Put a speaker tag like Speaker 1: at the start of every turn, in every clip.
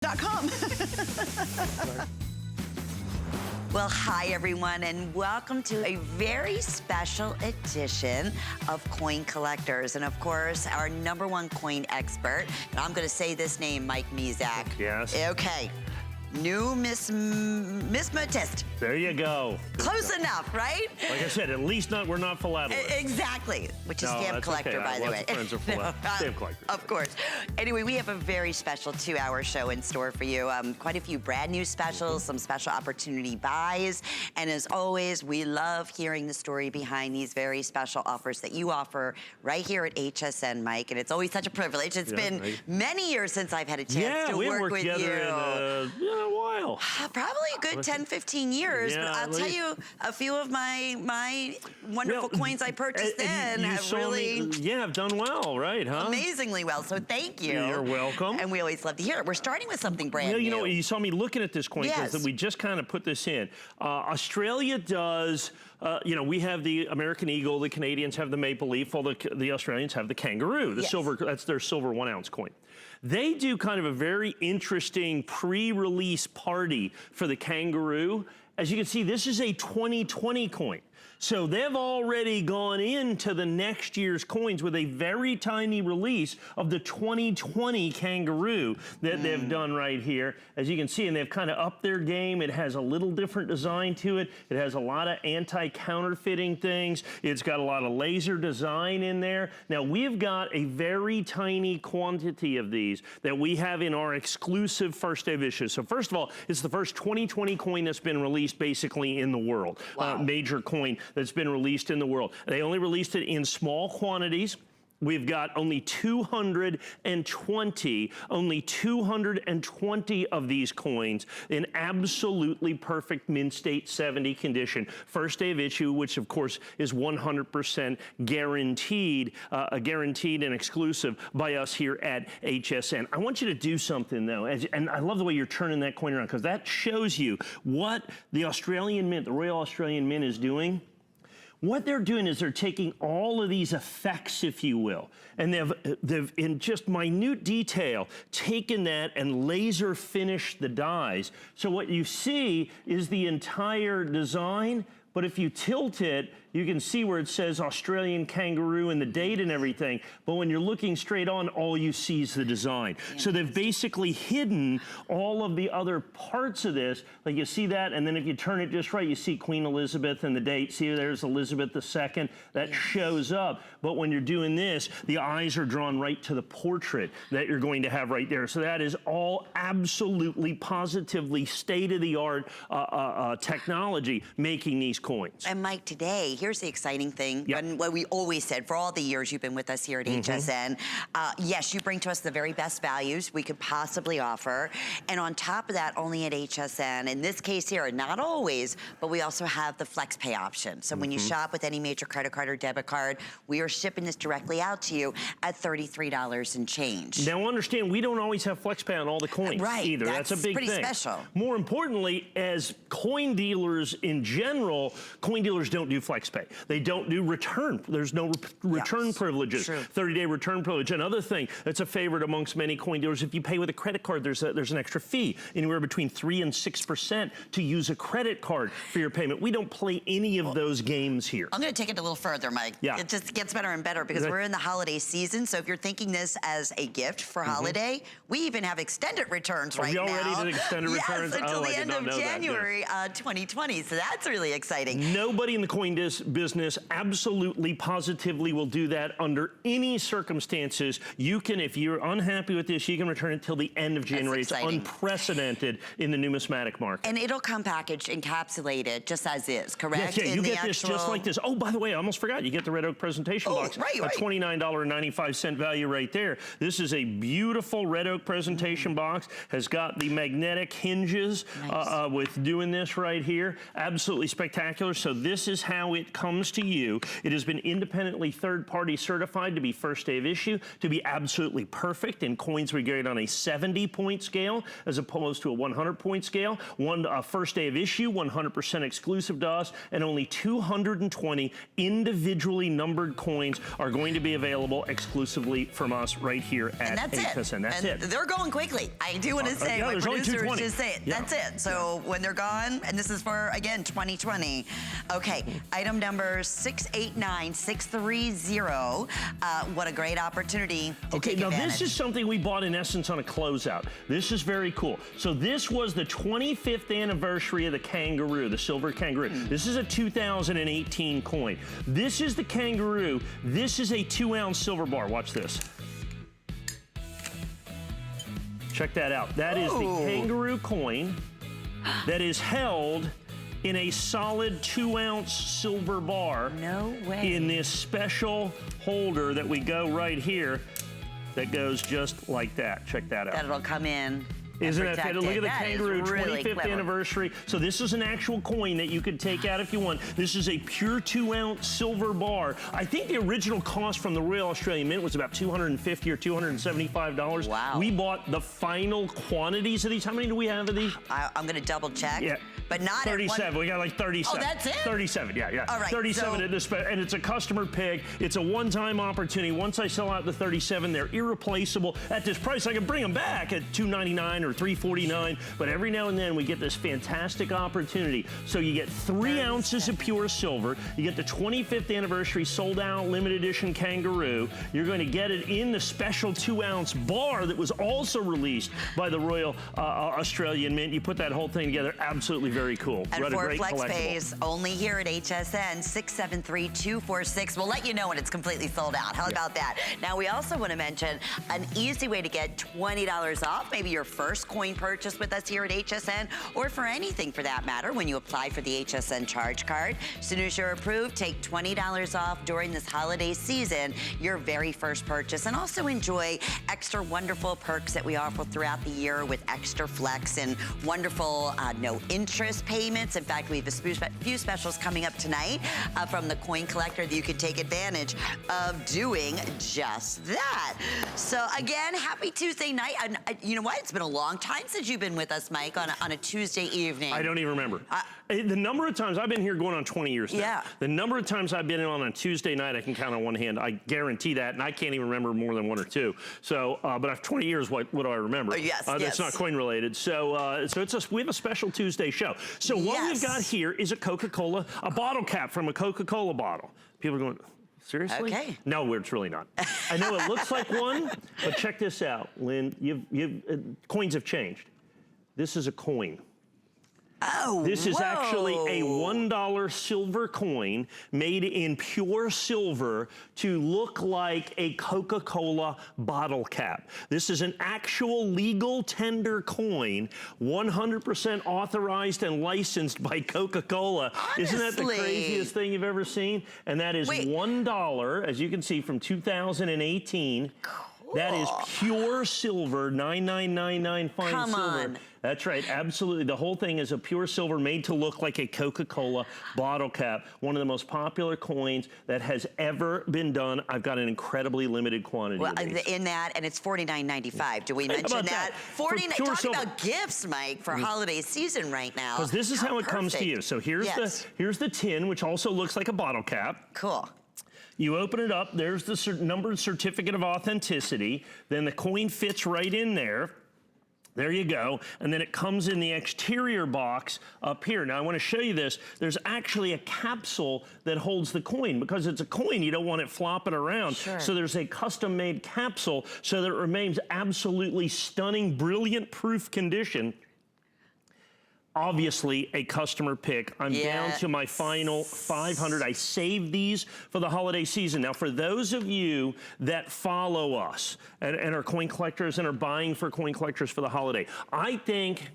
Speaker 1: .com.
Speaker 2: Well, hi everyone, and welcome to a very special edition of Coin Collectors. And of course, our #1 coin expert, and I'm gonna say this name, Mike Mezak.
Speaker 3: Yes.
Speaker 2: Okay. Numismatist.
Speaker 3: There you go.
Speaker 2: Close enough, right?
Speaker 3: Like I said, at least we're not philatelist.
Speaker 2: Exactly, which is stamp collector,
Speaker 3: okay.
Speaker 2: by the way.
Speaker 3: Friends are stamp collectors.
Speaker 2: Of course. Anyway, we have a very special 2-hour show in store for you. Quite a few brand new specials, some special opportunity buys, and as always, we love hearing the story behind these very special offers that you offer right here at HSN, Mike. And it's always such a privilege. It's been many years since I've had a chance to work with you.
Speaker 3: A while.
Speaker 2: Probably a good 10, 15 years, but I'll tell you, a few of my wonderful coins I purchased then have really...
Speaker 3: I've done well, right, huh?
Speaker 2: Amazingly well, so thank you.
Speaker 3: You're welcome.
Speaker 2: And we always love to hear it. We're starting with something brand new.
Speaker 3: You know, you saw me looking at this coin because we just kind of put this in. Australia does... you know, we have the American Eagle, the Canadians have the Maple Leaf, while the Australians have the Kangaroo, the silver, that's their silver 1-ounce coin. They do kind of a very interesting pre-release party for the Kangaroo. As you can see, this is a 2020 coin. So they've already gone into the next year's coins with a very tiny release of the 2020 Kangaroo that they've done right here. As you can see, and they've kind of upped their game. It has a little different design to it. It has a lot of anti-counterfeiting things. It's got a lot of laser design in there. Now, we've got a very tiny quantity of these that we have in our exclusive first day of issue. So first of all, it's the first 2020 coin that's been released basically in the world. Major coin that's been released in the world. They only released it in small quantities. We've got only 220 of these coins in absolutely perfect mint state 70 condition. First day of issue, which of course is 100% guaranteed, guaranteed and exclusive by us here at HSN. I want you to do something though, and I love the way you're turning that coin around because that shows you what the Australian Mint, the Royal Australian Mint is doing. What they're doing is they're taking all of these effects, if you will, and they've in just minute detail, taken that and laser finished the dies. So what you see is the entire design, but if you tilt it, you can see where it says Australian Kangaroo and the date and everything, but when you're looking straight on, all you see is the design. So they've basically hidden all of the other parts of this. Like you see that, and then if you turn it just right, you see Queen Elizabeth and the date. See, there's Elizabeth II. That shows up, but when you're doing this, the eyes are drawn right to the portrait that you're going to have right there. So that is all absolutely, positively state-of-the-art technology making these coins.
Speaker 2: And Mike, today, here's the exciting thing, and what we always said for all the years you've been with us here at HSN. Yes, you bring to us the very best values we could possibly offer. And on top of that, only at HSN, in this case here, not always, but we also have the flex pay option. So when you shop with any major credit card or debit card, we are shipping this directly out to you at $33 and change.
Speaker 3: Now understand, we don't always have flex pay on all the coins either. That's a big thing.
Speaker 2: Pretty special.
Speaker 3: More importantly, as coin dealers in general, coin dealers don't do flex pay. They don't do return. There's no return privileges. 30-day return privilege. Another thing that's a favorite amongst many coin dealers, if you pay with a credit card, there's an extra fee, anywhere between 3 and 6% to use a credit card for your payment. We don't play any of those games here.
Speaker 2: I'm going to take it a little further, Mike. It just gets better and better because we're in the holiday season. So if you're thinking this as a gift for holiday, we even have extended returns right now.
Speaker 3: Are you already did extended returns?
Speaker 2: Until the end of January 2020. So that's really exciting.
Speaker 3: Nobody in the coin business absolutely, positively will do that under any circumstances. You can, if you're unhappy with this, you can return it till the end of January. It's unprecedented in the numismatic market. And
Speaker 2: it'll come packaged, encapsulated, just as is, correct?
Speaker 3: Yes, you get this just like this. Oh, by the way, I almost forgot, you get the Red Oak presentation box. A $29.95 value right there. This is a beautiful Red Oak presentation box. Has got the magnetic hinges with doing this right here. Absolutely spectacular. So this is how it it comes to you. It has been independently third-party certified to be first day of issue, to be absolutely perfect in coins we grade on a 70-point scale as opposed to a 100-point scale. First day of issue, 100% exclusive to us, and only 220 individually numbered coins are going to be available exclusively from us right here at HSN. That's it.
Speaker 2: They're going quickly. I do want to say, my producers just say it.
Speaker 3: Yeah.
Speaker 2: That's it. So when they're gone, and this is for, again, 2020. Okay, item number 689630. What a great opportunity to take advantage.
Speaker 3: Now this is something we bought in essence on a closeout. This is very cool. So this was the 25th anniversary of the Kangaroo, the silver Kangaroo. This is a 2018 coin. This is the Kangaroo. This is a 2-ounce silver bar. Watch this. Check that out. That is the Kangaroo coin that is held in a solid 2-ounce silver bar.
Speaker 2: No way.
Speaker 3: In this special holder that we go right here that goes just like that. Check that out.
Speaker 2: That'll come in.
Speaker 3: Isn't that fit? Look at the Kangaroo,
Speaker 2: really
Speaker 3: 25th anniversary. So this is an actual coin that you could take out if you want. This is a pure 2-ounce silver bar. I think the original cost from the Royal Australian Mint was about $250 or $275.
Speaker 2: Wow.
Speaker 3: We bought the final quantities of these. How many do we have of these?
Speaker 2: I'm going to double check.
Speaker 3: Yeah.
Speaker 2: But not
Speaker 3: 37. We got like 37.
Speaker 2: Oh, that's it?
Speaker 3: 37, yeah.
Speaker 2: All right.
Speaker 3: 37 at this, and it's a customer pick. It's a one-time opportunity. Once I sell out the 37, they're irreplaceable. At this price, I can bring them back at $299 or $349. But every now and then, we get this fantastic opportunity. So you get 3 ounces of pure silver. You get the 25th anniversary sold-out limited edition Kangaroo. You're going to get it in the special 2-ounce bar that was also released by the Royal Australian Mint. You put that whole thing together, absolutely very cool.
Speaker 2: And for flex pays, only here at HSN, 673-246. We'll let you know when it's completely sold out. How about that? Now, we also want to mention an easy way to get $20 off, maybe your first coin purchase with us here at HSN, or for anything for that matter, when you apply for the HSN charge card. As soon as you're approved, take $20 off during this holiday season, your very first purchase, and also enjoy extra wonderful perks that we offer throughout the year with extra flex and wonderful no interest payments. In fact, we have a few specials coming up tonight from the coin collector that you can take advantage of doing just that. So again, happy Tuesday night. And you know what? It's been a long time since you've been with us, Mike, on a Tuesday evening.
Speaker 3: I don't even remember. The number of times I've been here going on 20 years now.
Speaker 2: Yeah.
Speaker 3: The number of times I've been on a Tuesday night, I can count on one hand. I guarantee that, and I can't even remember more than 1 or 2. So, but after 20 years, what do I remember?
Speaker 2: Yes,
Speaker 3: That's not coin related. So, we have a special Tuesday show. So what we've got here is a Coca-Cola, a bottle cap from a Coca-Cola bottle. People are going, seriously?
Speaker 2: Okay.
Speaker 3: No, it's really not. I know it looks like one, but check this out, Lynn. Coins have changed. This is a coin.
Speaker 2: Oh,
Speaker 3: This is actually a $1 silver coin made in pure silver to look like a Coca-Cola bottle cap. This is an actual legal tender coin, 100% authorized and licensed by Coca-Cola. Isn't that the craziest thing you've ever seen? And that is $1, as you can see, from 2018. Cool. That is pure silver, 9999 fine silver. That's right, absolutely. The whole thing is a pure silver made to look like a Coca-Cola bottle cap. One of the most popular coins that has ever been done. I've got an incredibly limited quantity of these.
Speaker 2: In that, and it's $49.95. Do we mention that? Talk about gifts, Mike, for holiday season right now.
Speaker 3: Because this is how it comes to you. So here's the tin, which also looks like a bottle cap.
Speaker 2: Cool.
Speaker 3: You open it up, there's the numbered certificate of authenticity, then the coin fits right in there. There you go. And then it comes in the exterior box up here. Now, I want to show you this. There's actually a capsule that holds the coin. Because it's a coin, you don't want it flopping around.
Speaker 2: Sure.
Speaker 3: So there's a custom-made capsule so that it remains absolutely stunning, brilliant proof condition. Obviously a customer pick. I'm down to my final 500. I saved these for the holiday season. Now, for those of you that follow us and are coin collectors and are buying for coin collectors for the holiday, I think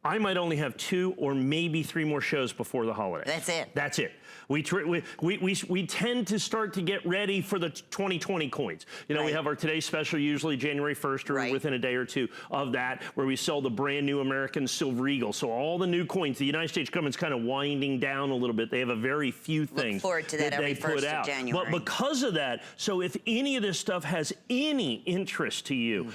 Speaker 3: I might only have 2 or maybe 3 more shows before the holiday.
Speaker 2: That's it.
Speaker 3: That's it. We tend to start to get ready for the 2020 coins. You know, we have our today's special usually January 1st or within a day or 2 of that, where we sell the brand new American Silver Eagle. So all the new coins, the United States government's kind of winding down a little bit. They have a very few things
Speaker 2: Look forward to that every
Speaker 3: they put
Speaker 2: 1st
Speaker 3: out.
Speaker 2: of January.
Speaker 3: But because of that, so if any of this stuff has any interest to you,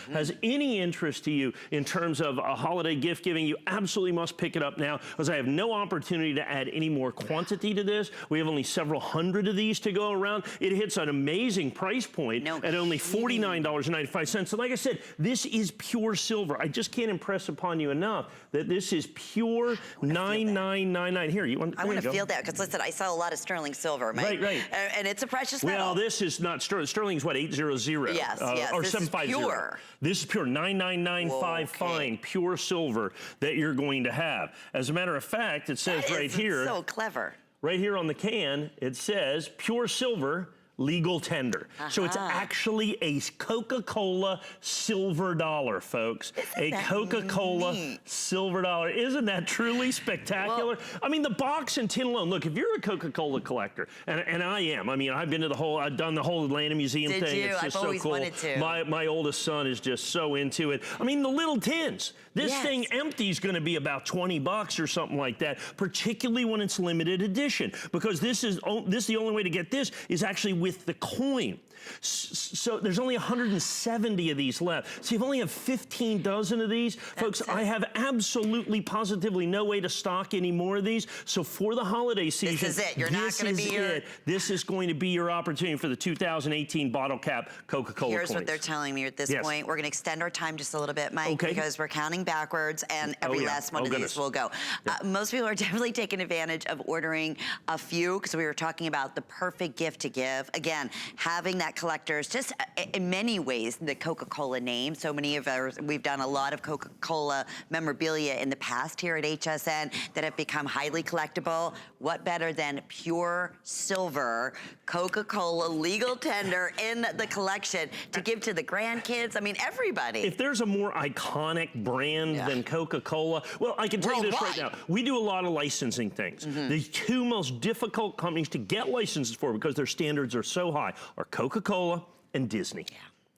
Speaker 3: in terms of a holiday gift giving, you absolutely must pick it up now, because I have no opportunity to add any more quantity to this. We have only several hundred of these to go around. It hits an amazing price point at only $49.95. So like I said, this is pure silver. I just can't impress upon you enough that this is pure $9,999. Here, I want to
Speaker 2: feel that, because listen, I sell a lot of sterling silver, Mike.
Speaker 3: Right.
Speaker 2: And it's a precious metal.
Speaker 3: Well, this is not sterling. Sterling's what, 800?
Speaker 2: Yes,
Speaker 3: or
Speaker 2: this
Speaker 3: 750.
Speaker 2: is pure.
Speaker 3: This is pure 9995 fine, pure silver that you're going to have. As a matter of fact, it says right here.
Speaker 2: So clever.
Speaker 3: Right here on the can, it says pure silver, legal tender. So it's actually a Coca-Cola silver dollar, folks. A Coca-Cola silver dollar. Isn't that truly spectacular? Well, I mean, the box and tin alone. Look, if you're a Coca-Cola collector, and I am. I mean, I've been to I've done the whole Atlanta Museum thing.
Speaker 2: Did you?
Speaker 3: It's just
Speaker 2: I've always
Speaker 3: so cool.
Speaker 2: wanted to.
Speaker 3: My oldest son is just so into it. I mean, the little tins. This thing empty is going to be about 20 bucks or something like that, particularly when it's limited edition, because this is the only way to get this is actually with the coin. So there's only 170 of these left. So you only have 15 dozen of these. Folks, I have absolutely, positively no way to stock any more of these. So for the holiday season,
Speaker 2: this is it. You're not going to be here.
Speaker 3: This is going to be your opportunity for the 2018 bottle cap Coca-Cola
Speaker 2: Here's
Speaker 3: coins.
Speaker 2: what they're telling me at this point. We're going to extend our time just a little bit, Mike, because we're counting backwards, and every last one of these will go. Most people are definitely taking advantage of ordering a few, because we were talking about the perfect gift to give. Again, having that collectors, just in many ways, the Coca-Cola name. So many of ours, we've done a lot of Coca-Cola memorabilia in the past here at HSN that have become highly collectible. What better than pure silver Coca-Cola legal tender in the collection to give to the grandkids? I mean, everybody.
Speaker 3: If there's a more iconic brand than Coca-Cola, well, I can tell you this right now. We do a lot of licensing things. The 2 most difficult companies to get licenses for, because their standards are so high, are Coca-Cola and Disney.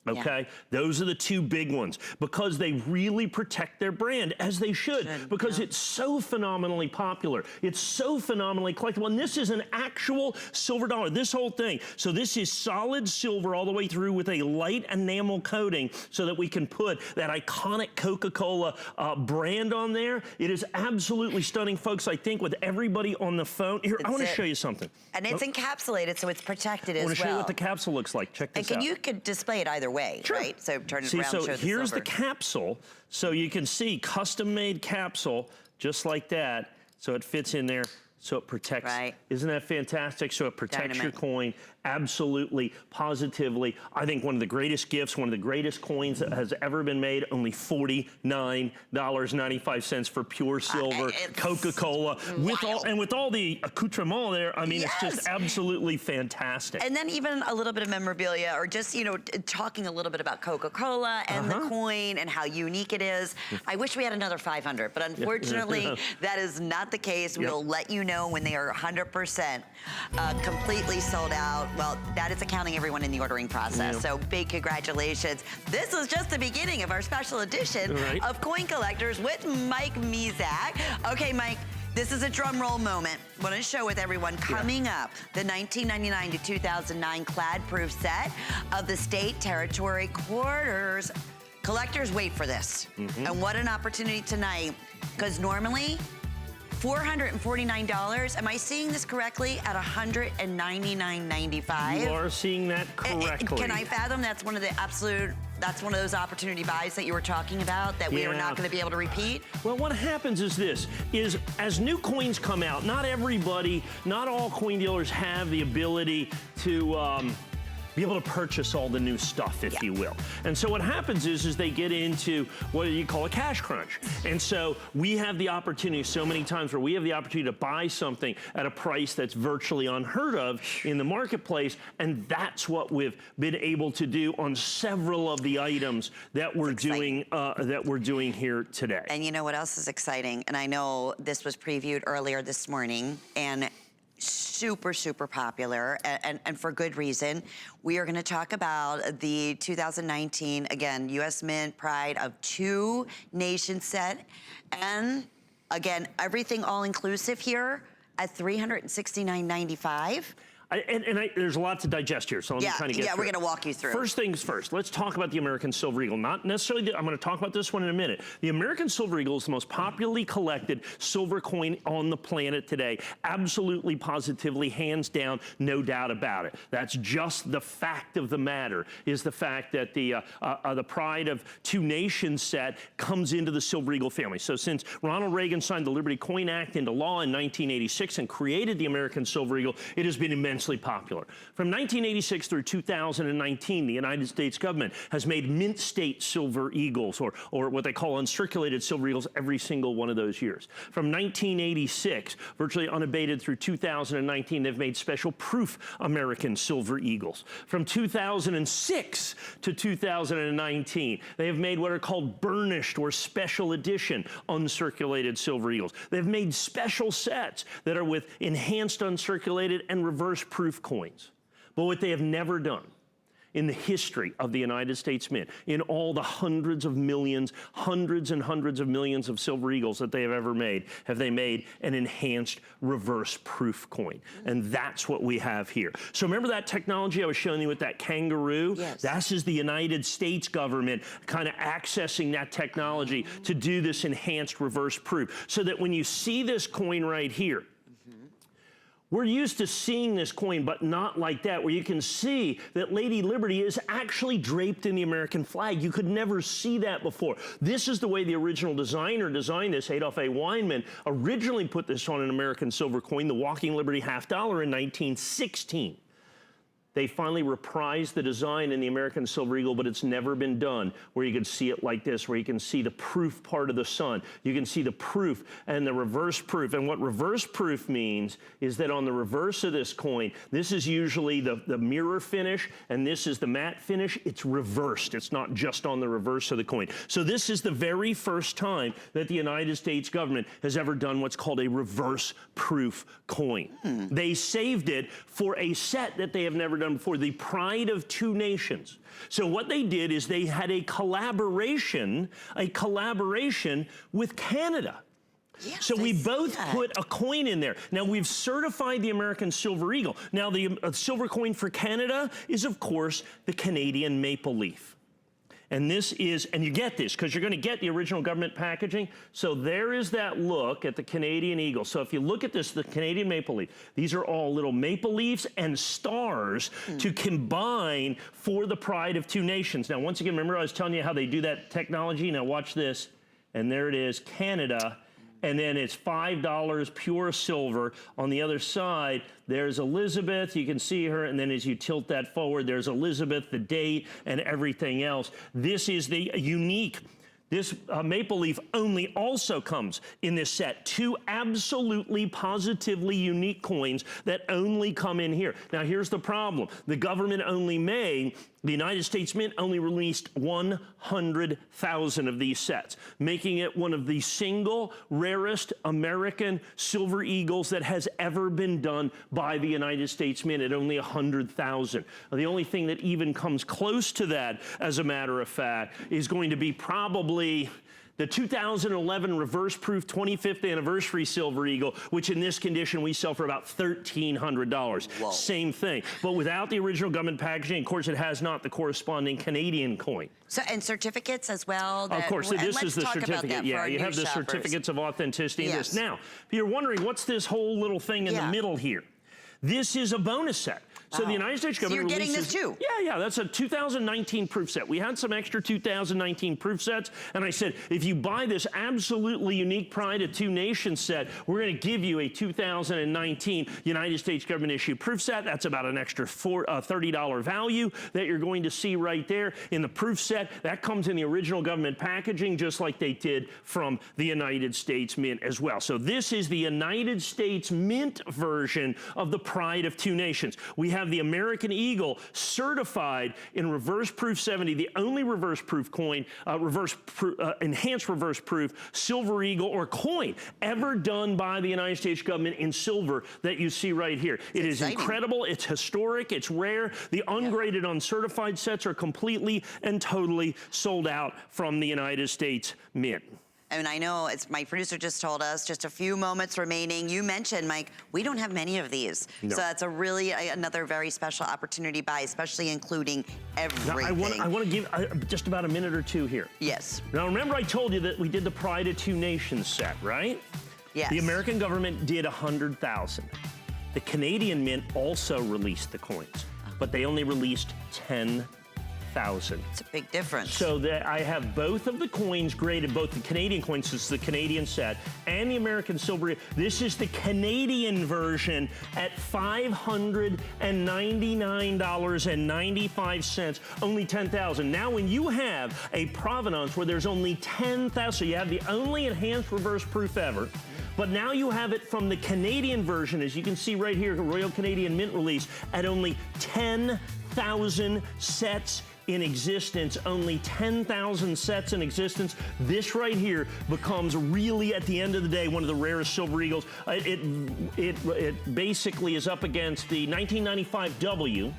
Speaker 3: Okay? Those are the 2 big ones, because they really protect their brand, as they should, because it's so phenomenally popular. It's so phenomenally collectible. And this is an actual silver dollar, this whole thing. So this is solid silver all the way through with a light enamel coating, so that we can put that iconic Coca-Cola brand on there. It is absolutely stunning, folks. I think with everybody on the phone. Here, I want to show you something.
Speaker 2: And it's encapsulated, so it's protected as well.
Speaker 3: I want to show you what the capsule looks like. Check this out.
Speaker 2: And you could display it either way. Right? So turn it around, show the silver.
Speaker 3: Here's the capsule. So you can see custom-made capsule, just like that. So it fits in there, so it protects. Isn't that fantastic? So it protects your coin. Absolutely, positively. I think one of the greatest gifts, one of the greatest coins that has ever been made. Only $49.95 for pure silver Coca-Cola, with all the accoutrement there. I mean, it's just absolutely fantastic.
Speaker 2: And then even a little bit of memorabilia, or just, you know, talking a little bit about Coca-Cola and the coin and how unique it is. I wish we had another 500, but unfortunately, that is not the case. We'll let you know when they are 100% completely sold out. Well, that is accounting everyone in the ordering process. So big congratulations. This was just the beginning of our special edition of Coin Collectors with Mike Mezak. Okay, Mike, this is a drum roll moment. I want to show with everyone coming up the 1999 to 2009 clad proof set of the state territory quarters. Collectors, wait for this. And what an opportunity tonight, because normally $449. Am I seeing this correctly? At $199.95.
Speaker 3: You are seeing that correctly.
Speaker 2: Can I fathom that's one of the absolute, that's one of those opportunity buys that you were talking about that we are not going to be able to repeat?
Speaker 3: Well, what happens is this, is as new coins come out, not everybody, not all coin dealers have the ability to be able to purchase all the new stuff, if you will. And so what happens is they get into what you call a cash crunch. And so we have the opportunity so many times where we have the opportunity to buy something at a price that's virtually unheard of in the marketplace, and that's what we've been able to do on several of the items that we're doing here today.
Speaker 2: And you know what else is exciting? And I know this was previewed earlier this morning, and super, super popular, and for good reason. We are gonna talk about the 2019, again, US Mint Pride of 2 Nation set. And again, everything all inclusive here at $369.95.
Speaker 3: There's a lot to digest here, so let me kind of get through.
Speaker 2: Yeah, we're gonna walk you through.
Speaker 3: First things first, let's talk about the American Silver Eagle. Not necessarily, I'm gonna talk about this one in a minute. The American Silver Eagle is the most popularly collected silver coin on the planet today. Absolutely, positively, hands down, no doubt about it. That's just the fact of the matter, is the fact that the Pride of 2 Nations set comes into the Silver Eagle family. So since Ronald Reagan signed the Liberty Coin Act into law in 1986 and created the American Silver Eagle, it has been immensely popular. From 1986 through 2019, the United States government has made mint state silver eagles, or what they call uncirculated silver eagles, every single one of those years. From 1986, virtually unabated through 2019, they've made special proof American silver eagles. From 2006 to 2019, they have made what are called burnished or special edition uncirculated silver eagles. They've made special sets that are with enhanced uncirculated and reverse proof coins. But what they have never done in the history of the United States Mint, in all the hundreds and hundreds of millions of silver eagles that they have ever made, have they made an enhanced reverse proof coin. And that's what we have here. So remember that technology I was showing you with that Kangaroo?
Speaker 2: Yes.
Speaker 3: That is the United States government kind of accessing that technology to do this enhanced reverse proof. So that when you see this coin right here, we're used to seeing this coin, but not like that, where you can see that Lady Liberty is actually draped in the American flag. You could never see that before. This is the way the original designer designed this. Adolph A. Weinman originally put this on an American silver coin, the Walking Liberty $50 in 1916. They finally reprised the design in the American Silver Eagle, but it's never been done where you can see it like this, where you can see the proof part of the sun. You can see the proof and the reverse proof. And what reverse proof means is that on the reverse of this coin, this is usually the mirror finish, and this is the matte finish. It's reversed. It's not just on the reverse of the coin. So this is the very first time that the United States government has ever done what's called a reverse proof coin. They saved it for a set that they have never done before, the Pride of 2 Nations. So what they did is they had a collaboration with Canada. Yes, so we both put a coin in there. Now we've certified the American Silver Eagle. Now the silver coin for Canada is, of course, the Canadian maple leaf. And this is, and you get this because you're going to get the original government packaging. So there is that look at the Canadian eagle. So if you look at this, the Canadian maple leaf, these are all little maple leaves and stars to combine for the Pride of 2 Nations. Now, once again, remember I was telling you how they do that technology? Now watch this. And there it is, Canada. And then it's $5 pure silver. On the other side, there's Elizabeth. You can see her. And then as you tilt that forward, there's Elizabeth, the date, and everything else. This is the unique. This maple leaf only also comes in this set. 2 absolutely, positively unique coins that only come in here. Now, here's the problem. The government only made, the United States Mint only released 100,000 of these sets, making it one of the single rarest American silver eagles that has ever been done by the United States Mint at only 100,000. The only thing that even comes close to that, as a matter of fact, is going to be probably the 2011 reverse proof 25th anniversary silver eagle, which in this condition we sell for about $1,300.
Speaker 2: Whoa.
Speaker 3: Same thing, but without the original government packaging. Of course, it has not the corresponding Canadian coin.
Speaker 2: So, and certificates as well.
Speaker 3: Of course, so this is the certificate. Yeah, you have the certificates of authenticity in this. Now, if you're wondering what's this whole little thing in the middle here, this is a bonus set. So the United States government
Speaker 2: you're getting this too?
Speaker 3: Yeah, that's a 2019 proof set. We had some extra 2019 proof sets, and I said, if you buy this absolutely unique Pride of Two Nations set, we're going to give you a 2019 United States government issue proof set. That's about an extra $30 value that you're going to see right there in the proof set. That comes in the original government packaging, just like they did from the United States Mint as well. So this is the United States Mint version of the Pride of Two Nations. We have the American Eagle certified in reverse proof 70, the only reverse proof coin, enhanced reverse proof silver eagle or coin ever done by the United States government in silver that you see right here. It is incredible, it's historic, it's rare. The ungraded, uncertified sets are completely and totally sold out from the United States Mint.
Speaker 2: And I know, it's my producer just told us, just a few moments remaining. You mentioned, Mike, we don't have many of these. No. So that's a really, another very special opportunity buy, especially including everything.
Speaker 3: Now, I want to give just about a minute or two here.
Speaker 2: Yes.
Speaker 3: Now, remember I told you that we did the Pride of Two Nations set, right?
Speaker 2: Yes.
Speaker 3: The American government did 100,000. The Canadian Mint also released the coins, but they only released 10,000.
Speaker 2: It's a big difference.
Speaker 3: So that I have both of the coins graded, both the Canadian coins, this is the Canadian set, and the American silver. This is the Canadian version at $599.95, only 10,000. Now, when you have a provenance where there's only 10,000, so you have the only enhanced reverse proof ever, but now you have it from the Canadian version, as you can see right here, Royal Canadian Mint release, at only 10,000 sets in existence, only 10,000 sets in existence. This right here becomes really, at the end of the day, one of the rarest silver eagles. It basically is up against the 1995 W,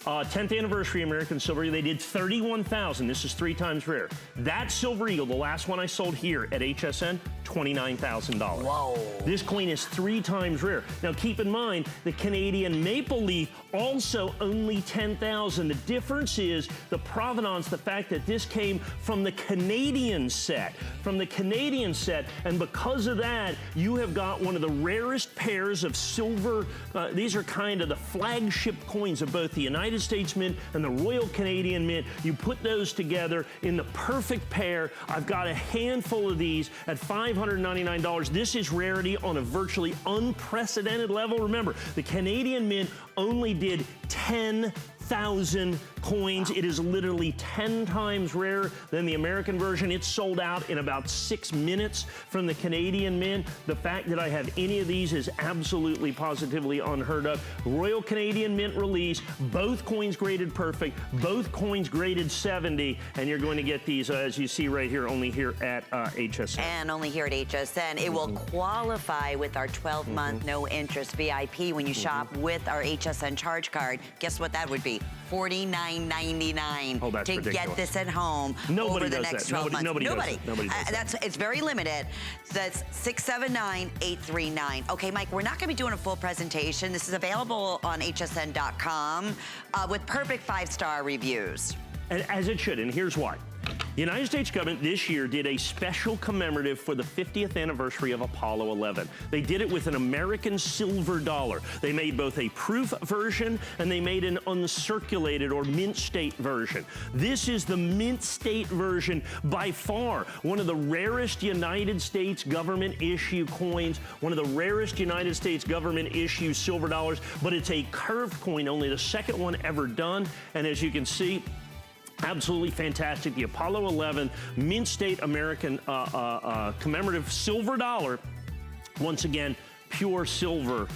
Speaker 3: 10th anniversary American silver. They did 31,000. This is 3 times rare. That silver eagle, the last one I sold here at HSN, $29,000.
Speaker 2: Whoa.
Speaker 3: This coin is 3 times rare. Now keep in mind, the Canadian maple leaf also only 10,000. The difference is the provenance, the fact that this came from the Canadian set. And because of that, you have got one of the rarest pairs of silver. These are kind of the flagship coins of both the United States Mint and the Royal Canadian Mint. You put those together in the perfect pair. I've got a handful of these at $599. This is rarity on a virtually unprecedented level. Remember, the Canadian Mint only did 10,000 coins. It is literally 10 times rarer than the American version. It's sold out in about 6 minutes from the Canadian Mint. The fact that I have any of these is absolutely positively unheard of. Royal Canadian Mint release, both coins graded perfect, both coins graded 70, and you're going to get these, as you see right here, only here at HSN.
Speaker 2: And only here at HSN. It will qualify with our 12-month no interest VIP when you shop with our HSN charge card. Guess what that would be? $49.99
Speaker 3: oh, that's
Speaker 2: to
Speaker 3: ridiculous.
Speaker 2: Get this at home over the next 12 months.
Speaker 3: Nobody does that.
Speaker 2: It's very limited. That's $679,839. Okay, Mike, we're not going to be doing a full presentation. This is available on hsn.com with perfect 5-star reviews.
Speaker 3: And as it should, and here's why. The United States government this year did a special commemorative for the 50th anniversary of Apollo 11. They did it with an American silver dollar. They made both a proof version and they made an uncirculated or mint state version. This is the mint state version, by far one of the rarest United States government issue coins, one of the rarest United States government issue silver dollars, but it's a curved coin, only the second one ever done. And as you can see, absolutely fantastic. The Apollo 11 Mint State American commemorative silver dollar. Once again, pure silver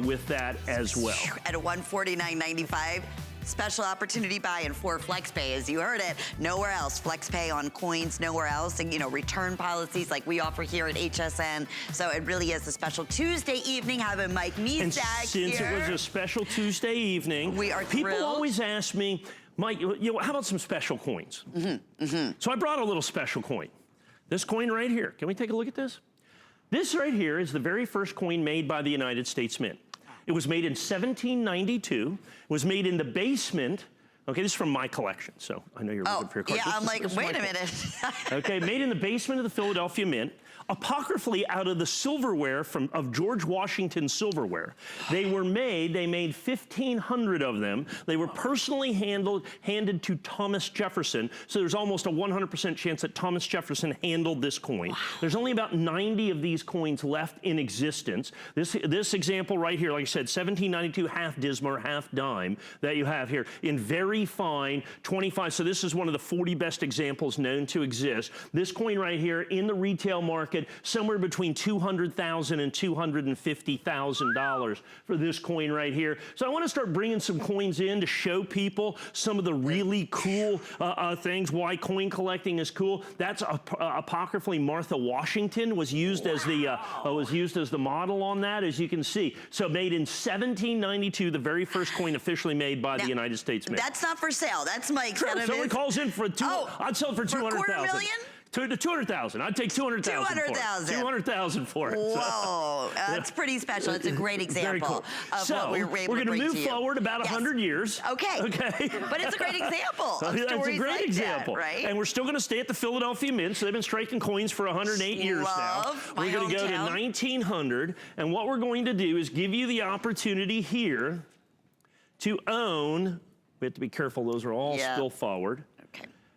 Speaker 3: with that as well.
Speaker 2: At a $149.95. Special opportunity buy in 4 FlexPay, as you heard it. Nowhere else. FlexPay on coins, nowhere else. And, you know, return policies like we offer here at HSN. So it really is a special Tuesday evening having Mike Meesak here.
Speaker 3: Since it was a special Tuesday evening,
Speaker 2: we are thrilled.
Speaker 3: People always ask me, Mike, you know, how about some special coins? So I brought a little special coin. This coin right here. Can we take a look at this? This right here is the very first coin made by the United States Mint. It was made in 1792. It was made in the basement Okay, this is from my collection, so I know you're looking for your card.
Speaker 2: Yeah, I'm like, wait a minute.
Speaker 3: Okay, made in the basement of the Philadelphia Mint, apocryphally out of the silverware of George Washington silverware. They made 1,500 of them. They were personally handed to Thomas Jefferson, so there's almost a 100% chance that Thomas Jefferson handled this coin. Wow. There's only about 90 of these coins left in existence. This example right here, like I said, 1792, half Dismer, half dime that you have here in very fine 25. So this is one of the 40 best examples known to exist. This coin right here in the retail market, somewhere between $200,000 and $250,000 for this coin right here. So I want to start bringing some coins in to show people some of the really cool things, why coin collecting is cool. That's apocryphally Martha Washington was used as the model on that, as you can see. So made in 1792, the very first coin officially made by the United States Mint.
Speaker 2: That's not for sale. That's Mike's.
Speaker 3: Sure, someone calls in for I'd sell it for $200,000.
Speaker 2: For
Speaker 3: $200,000. I'd take $200,000 $200,000 for it.
Speaker 2: Whoa, that's pretty special. It's a great example of what we were able to bring to you.
Speaker 3: We're going to move forward about 100 years.
Speaker 2: Okay. But it's a great example of
Speaker 3: That's a great example.
Speaker 2: That, right?
Speaker 3: And we're still going to stay at the Philadelphia Mint, so they've been striking coins for 108 years now. We're going to go to 1900, and what we're going to do is give you the opportunity here to own, we have to be careful, those are all still forward.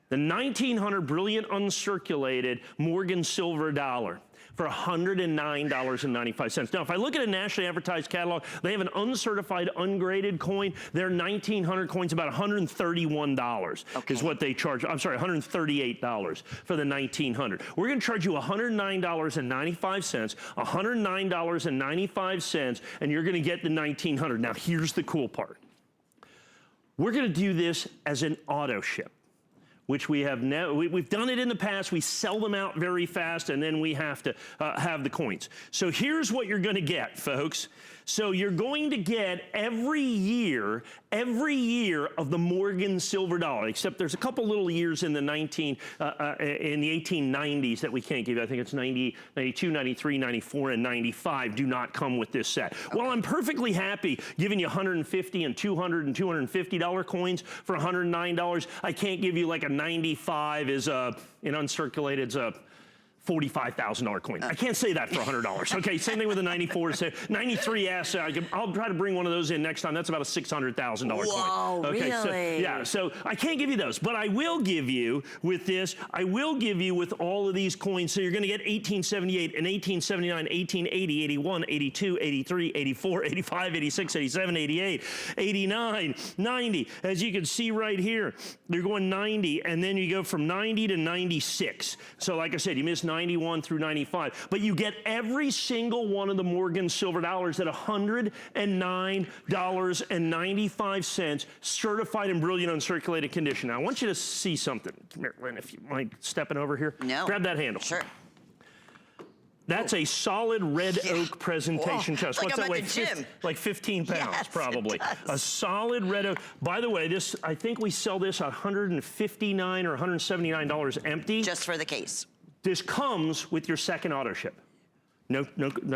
Speaker 3: The 1900 brilliant uncirculated Morgan silver dollar for $109.95. Now, if I look at a nationally advertised catalog, they have an uncertified, ungraded coin. Their 1900 coin's about $131 is what they charge. I'm sorry, $138 for the 1900. We're going to charge you $109.95, $109.95, and you're going to get the 1900. Now, here's the cool part. We're going to do this as an auto ship, which we have now. We've done it in the past. We sell them out very fast, and then we have to have the coins. So here's what you're going to get, folks. So you're going to get every year of the Morgan silver dollar, except there's a couple little years in the 1890s that we can't give you. I think it's 90, 92, 93, 94, and 95 do not come with this set. Well, I'm perfectly happy giving you $150 and $200 and $250 coins for $109. I can't give you like a 95 is an uncirculated $45,000 coin. I can't say that for $100. Okay, same thing with a 94. 93S. I'll try to bring one of those in next time. That's about a $600,000 coin.
Speaker 2: Whoa,
Speaker 3: okay,
Speaker 2: really?
Speaker 3: So I can't give you those, but I will give you with this. I will give you with all of these coins. So you're going to get 1878 and 1879, 1880, 81, 82, 83, 84, 85, 86, 87, 88, 89, 90. As you can see right here, you're going 90, and then you go from 90 to 96. So like I said, you missed 91 through 95, but you get every single one of the Morgan silver dollars at $109.95, certified in brilliant uncirculated condition. Now I want you to see something. Come here, Lynn, if you mind stepping over here.
Speaker 2: No.
Speaker 3: Grab that handle.
Speaker 2: Sure.
Speaker 3: That's a solid red oak presentation chest.
Speaker 2: Like
Speaker 3: What's
Speaker 2: I'm
Speaker 3: that
Speaker 2: at
Speaker 3: weigh?
Speaker 2: the gym.
Speaker 3: Like 15 pounds,
Speaker 2: yes,
Speaker 3: probably.
Speaker 2: It does.
Speaker 3: A solid red oak. By the way, this, I think we sell this at $159 or $179 empty.
Speaker 2: Just for the case.
Speaker 3: This comes with your second auto ship. No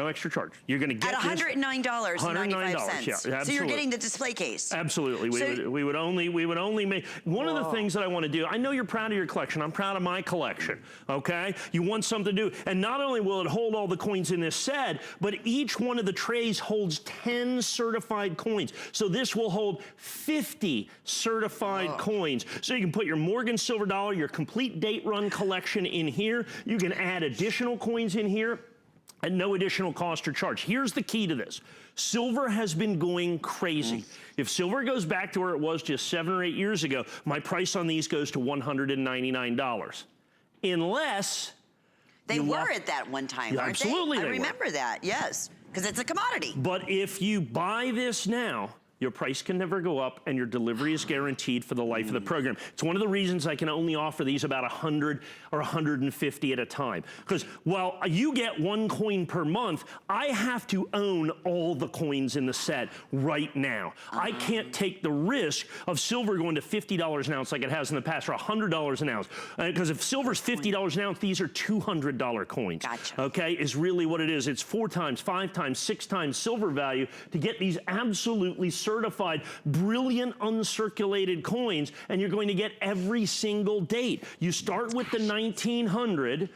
Speaker 3: extra charge. You're going to get
Speaker 2: at $109.95.
Speaker 3: Yeah, absolutely.
Speaker 2: So you're getting the display case.
Speaker 3: Absolutely. We would only make one of the things that I want to do. I know you're proud of your collection. I'm proud of my collection. Okay. You want something to do, and not only will it hold all the coins in this set, but each one of the trays holds 10 certified coins. So this will hold 50 certified coins. So you can put your Morgan silver dollar, your complete date run collection in here. You can add additional coins in here at no additional cost or charge. Here's the key to this. Silver has been going crazy. If silver goes back to where it was just 7 or 8 years ago, my price on these goes to $199. Unless
Speaker 2: they were at that one time, weren't
Speaker 3: absolutely
Speaker 2: they? I remember that, yes, because it's a commodity.
Speaker 3: But if you buy this now, your price can never go up, and your delivery is guaranteed for the life of the program. It's one of the reasons I can only offer these about 100 or 150 at a time. Because while you get one coin per month, I have to own all the coins in the set right now. I can't take the risk of silver going to $50 an ounce like it has in the past, or $100 an ounce. Because if silver's $50 an ounce, these are $200 coins.
Speaker 2: Gotcha.
Speaker 3: Okay, is really what it is. It's 4 times, 5 times, 6 times silver value to get these absolutely certified certified, brilliant, uncirculated coins, and you're going to get every single date. You start with the 1900,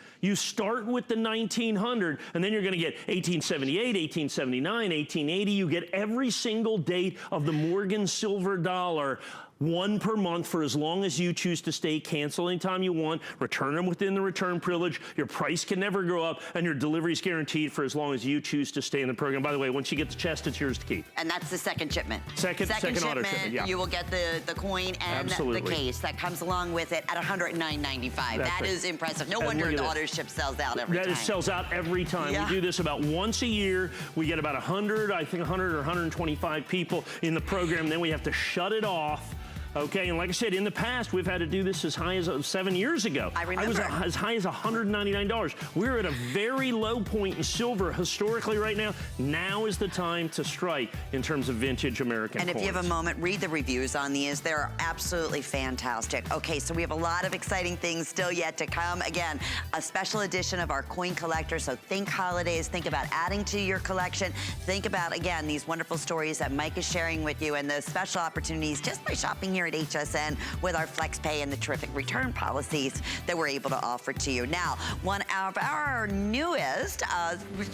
Speaker 3: and then you're going to get 1878, 1879, 1880. You get every single date of the Morgan silver dollar. One per month for as long as you choose to stay. Cancel anytime you want. Return them within the return privilege. Your price can never go up, and your delivery is guaranteed for as long as you choose to stay in the program. By the way, once you get the chest, it's yours to keep.
Speaker 2: And that's the second shipment.
Speaker 3: Second auto shipment, yeah.
Speaker 2: You will get the coin and the case that comes along with it at $109.95. That is impressive. No wonder the auto ship sells out every time.
Speaker 3: That sells out every time.
Speaker 2: Yeah.
Speaker 3: We do this about once a year. We get about 100, I think 100 or 125 people in the program. Then we have to shut it off. Okay, and like I said, in the past, we've had to do this as high as 7 years ago.
Speaker 2: I remember.
Speaker 3: I was as high as $199. We're at a very low point in silver historically right now. Now is the time to strike in terms of vintage American coins.
Speaker 2: And if you have a moment, read the reviews on these. They're absolutely fantastic. Okay, so we have a lot of exciting things still yet to come. Again, a special edition of our coin collector. So think holidays, think about adding to your collection. Think about, again, these wonderful stories that Mike is sharing with you and the special opportunities just by shopping here at HSN with our flex pay and the terrific return policies that we're able to offer to you. Now, one of our newest,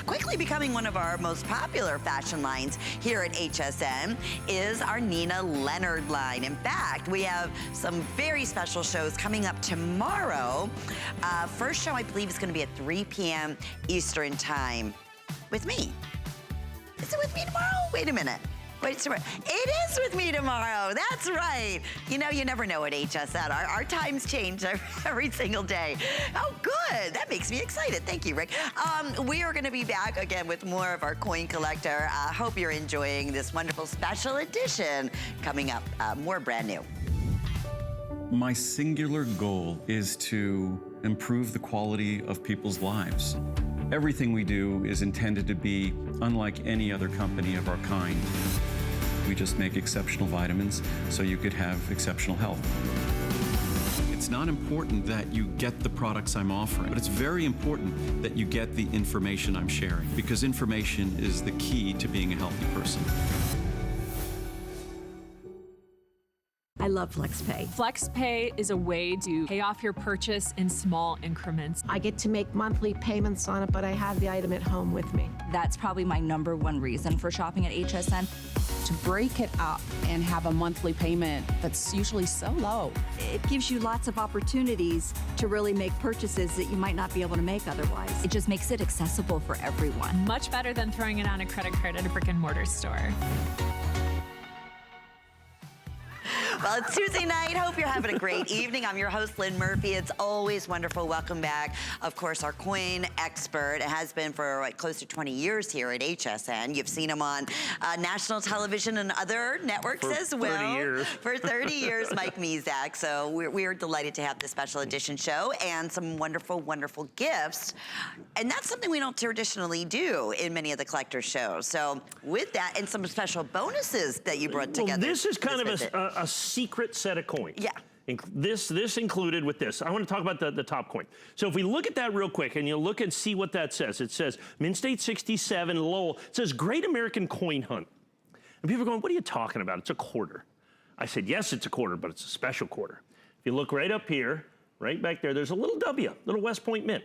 Speaker 2: quickly becoming one of our most popular fashion lines here at HSN is our Nina Leonard line. In fact, we have some very special shows coming up tomorrow. First show, I believe, is going to be at 3 p.m. Eastern time with me. Is it with me tomorrow? Wait a minute. Wait, it is with me tomorrow. That's right. You know, you never know at HSN. Our times change every single day. Oh, good. That makes me excited. Thank you, Rick. We are going to be back again with more of our coin collector. Hope you're enjoying this wonderful special edition coming up. More brand new.
Speaker 1: My singular goal is to improve the quality of people's lives. Everything we do is intended to be unlike any other company of our kind. We just make exceptional vitamins so you could have exceptional health. It's not important that you get the products I'm offering, but it's very important that you get the information I'm sharing, because information is the key to being a healthy person.
Speaker 4: I love FlexPay.
Speaker 5: FlexPay is a way to pay off your purchase in small increments.
Speaker 4: I get to make monthly payments on it, but I have the item at home with me.
Speaker 6: That's probably my #1 reason for shopping at HSN.
Speaker 7: To break it up and have a monthly payment that's usually so low.
Speaker 8: It gives you lots of opportunities to really make purchases that you might not be able to make otherwise.
Speaker 6: It just makes it accessible for everyone.
Speaker 5: Much better than throwing it on a credit card at a brick and mortar store.
Speaker 2: Well, it's Tuesday night. Hope you're having a great evening. I'm your host, Lynn Murphy. It's always wonderful. Welcome back. Of course, our coin expert. It has been for close to 20 years here at HSN. You've seen him on national television and other networks as well.
Speaker 3: 30 years.
Speaker 2: For 30 years, Mike Mezak. So we're delighted to have this special edition show and some wonderful, wonderful gifts. And that's something we don't traditionally do in many of the collector shows. So with that, and some special bonuses that you brought together.
Speaker 3: Well, this is kind of a secret set of coins.
Speaker 2: Yeah.
Speaker 3: This included with this. I want to talk about the top coin. So if we look at that real quick and you look and see what that says. It says Mint State 67 Lowell. It says Great American Coin Hunt. And people are going, what are you talking about? It's a quarter. I said, yes, it's a quarter, but it's a special quarter. If you look right up here, right back there, there's a little W, little West Point Mint.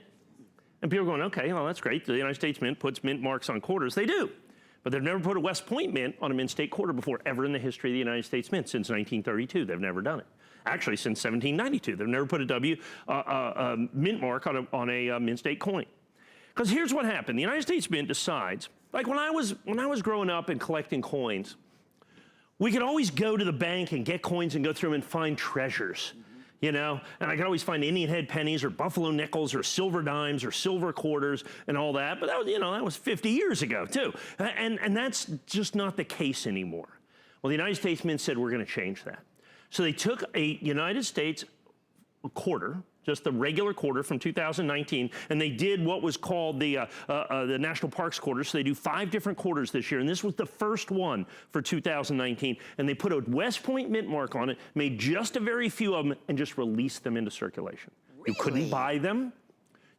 Speaker 3: And people are going, okay, well, that's great. The United States Mint puts mint marks on quarters. They do. But they've never put a West Point Mint on a Mint State quarter before, ever in the history of the United States Mint. Since 1932, they've never done it. Actually, since 1792, they've never put a mint mark on a Mint State coin. Because here's what happened. The United States Mint decides, like when I was growing up and collecting coins, we could always go to the bank and get coins and go through them and find treasures. You know, and I could always find Indian head pennies or buffalo nickels or silver dimes or silver quarters and all that. But that was, that was 50 years ago too. And that's just not the case anymore. Well, the United States Mint said, we're going to change that. So they took a United States quarter, just the regular quarter from 2019, and they did what was called the National Parks quarter. So they do 5 different quarters this year, and this was the first one for 2019. And they put a West Point mint mark on it, made just a very few of them, and just released them into circulation. Really? You couldn't buy them.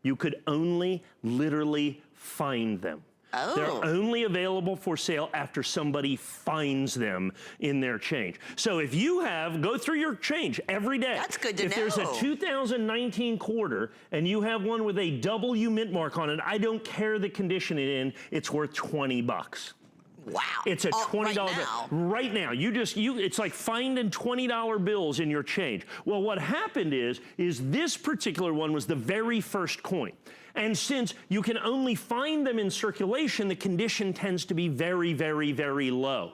Speaker 3: You could only literally find them.
Speaker 2: Oh.
Speaker 3: They're only available for sale after somebody finds them in their change. So if you go through your change every day.
Speaker 2: That's good to know.
Speaker 3: If there's a 2019 quarter and you have one with a W mint mark on it, I don't care the condition it's in, it's worth 20 bucks.
Speaker 2: Wow.
Speaker 3: It's a $20 bill. Right now. It's like finding $20 bills in your change. Well, what happened is this particular one was the very first coin. And since you can only find them in circulation, the condition tends to be very, very, very low.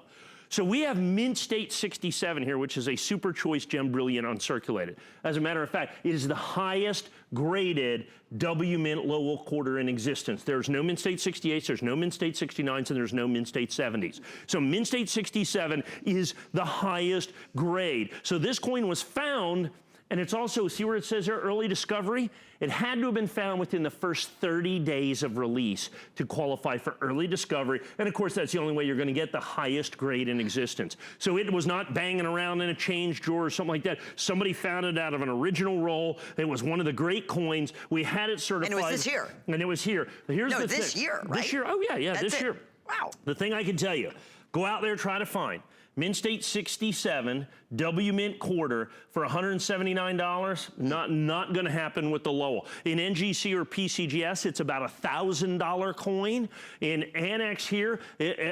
Speaker 3: So we have Mint State 67 here, which is a super choice gem brilliant uncirculated. As a matter of fact, it is the highest graded W Mint Lowell quarter in existence. There's no Mint State 68s, there's no Mint State 69s, and there's no Mint State 70s. So Mint State 67 is the highest grade. So this coin was found, and it's also, see where it says here, early discovery? It had to have been found within the first 30 days of release to qualify for early discovery. And of course, that's the only way you're gonna get the highest grade in existence. So it was not banging around in a change drawer or something like that. Somebody found it out of an original roll. It was one of the great coins. We had it certified.
Speaker 2: And it was this year.
Speaker 3: And it was here. Here's the
Speaker 2: this
Speaker 3: thing.
Speaker 2: year, right?
Speaker 3: This year, oh yeah, this year.
Speaker 2: Wow.
Speaker 3: The thing I can tell you, go out there, try to find Mint State 67, W Mint quarter for $179, not gonna happen with the Lowell. In NGC or PCGS, it's about $1,000 coin. In Annex here,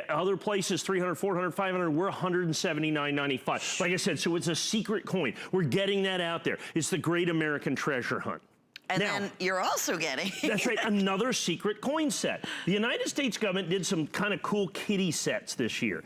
Speaker 3: other places, 300, 400, 500, we're $179.95. Like I said, so it's a secret coin. We're getting that out there. It's the great American treasure hunt.
Speaker 2: And
Speaker 3: now,
Speaker 2: then you're also getting...
Speaker 3: That's right, another secret coin set. The United States government did some kind of cool kitty sets this year.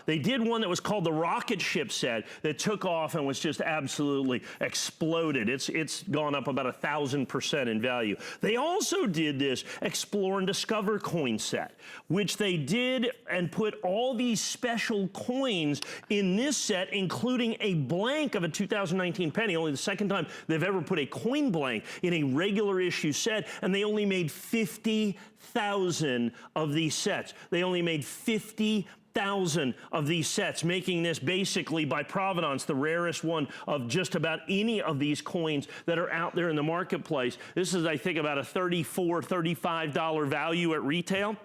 Speaker 3: They did one that was called the rocket ship set that took off and was just absolutely exploded. It's gone up about 1,000% in value. They also did this Explore and Discover coin set, which they did and put all these special coins in this set, including a blank of a 2019 penny, only the second time they've ever put a coin blank in a regular issue set, and they only made 50,000 of these sets. They only made 50,000 of these sets, making this basically by provenance the rarest one of just about any of these coins that are out there in the marketplace. This is, I think, about a $34, $35 value at retail.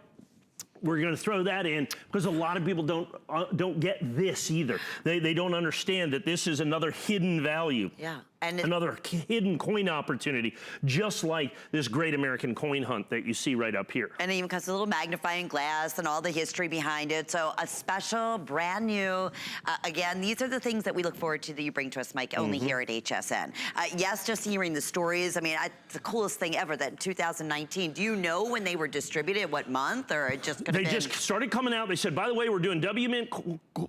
Speaker 3: We're going to throw that in because a lot of people don't get this either. They don't understand that this is another hidden value.
Speaker 2: Yeah. And
Speaker 3: another hidden coin opportunity, just like this great American coin hunt that you see right up here.
Speaker 2: And it even comes with a little magnifying glass and all the history behind it. So a special, brand new, again, these are the things that we look forward to that you bring to us, Mike, only here at HSN. Yes, just hearing the stories. I mean, it's the coolest thing ever that in 2019, do you know when they were distributed, what month, or it just could have been?
Speaker 3: They just started coming out. They said, by the way, we're doing W Mint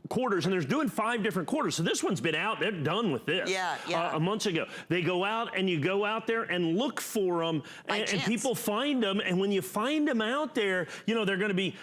Speaker 3: quarters, and they're doing 5 different quarters. So this one's been out. They're done with this.
Speaker 2: Yeah.
Speaker 3: A month ago. They go out and you go out there and look for them and people find them. And when you find them out there, they're going to be,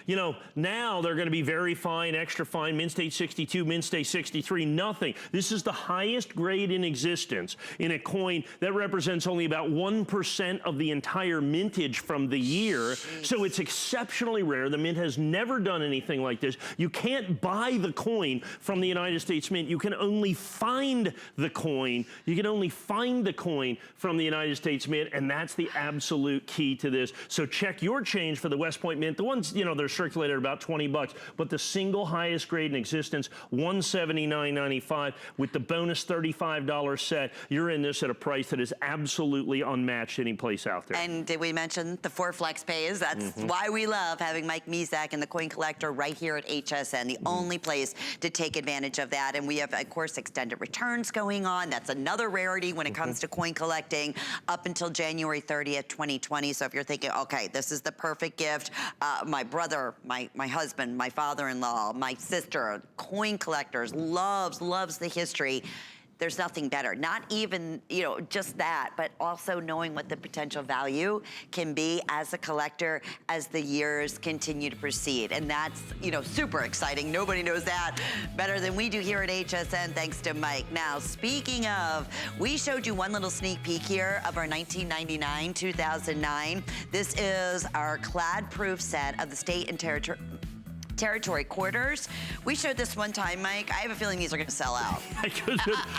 Speaker 3: now they're going to be very fine, extra fine, Mint State 62, Mint State 63, nothing. This is the highest grade in existence in a coin that represents only about 1% of the entire mintage from the year. Jeez. So it's exceptionally rare. The Mint has never done anything like this. You can't buy the coin from the United States Mint. You can only find the coin. You can only find the coin from the United States Mint, and that's the absolute key to this. So check your change for the West Point Mint. The ones, they're circulated at about 20 bucks, but the single highest grade in existence, $179.95 with the bonus $35 set. You're in this at a price that is absolutely unmatched anyplace out there.
Speaker 2: And did we mention the 4 flex pays? That's why we love having Mike Mizak and the Coin Collector right here at HSN, the only place to take advantage of that. And we have, of course, extended returns going on. That's another rarity when it comes to coin collecting up until January 30th, 2020. So if you're thinking, okay, this is the perfect gift, my brother, my husband, my father-in-law, my sister, coin collectors, loves the history. There's nothing better. Not even, just that, but also knowing what the potential value can be as a collector as the years continue to proceed. And that's, super exciting. Nobody knows that better than we do here at HSN, thanks to Mike. Now, speaking of, we showed you one little sneak peek here of our 1999-2009. This is our clad-proof set of the state and territory quarters. We showed this one time, Mike. I have a feeling these are going to sell out.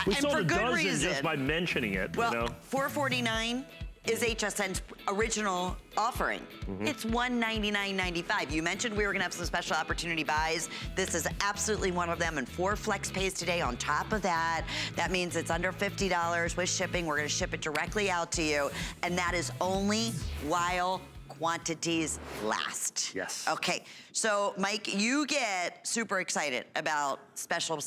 Speaker 3: We sold a dozen
Speaker 2: reason.
Speaker 3: just by mentioning it.
Speaker 2: Well, $449 is HSN's original offering. It's $199.95. You mentioned we were gonna have some special opportunity buys. This is absolutely one of them, and 4 flex pays today on top of that. That means it's under $50 with shipping. We're gonna ship it directly out to you, and that is only while quantities last.
Speaker 3: Yes.
Speaker 2: Okay, so Mike, you get super excited about special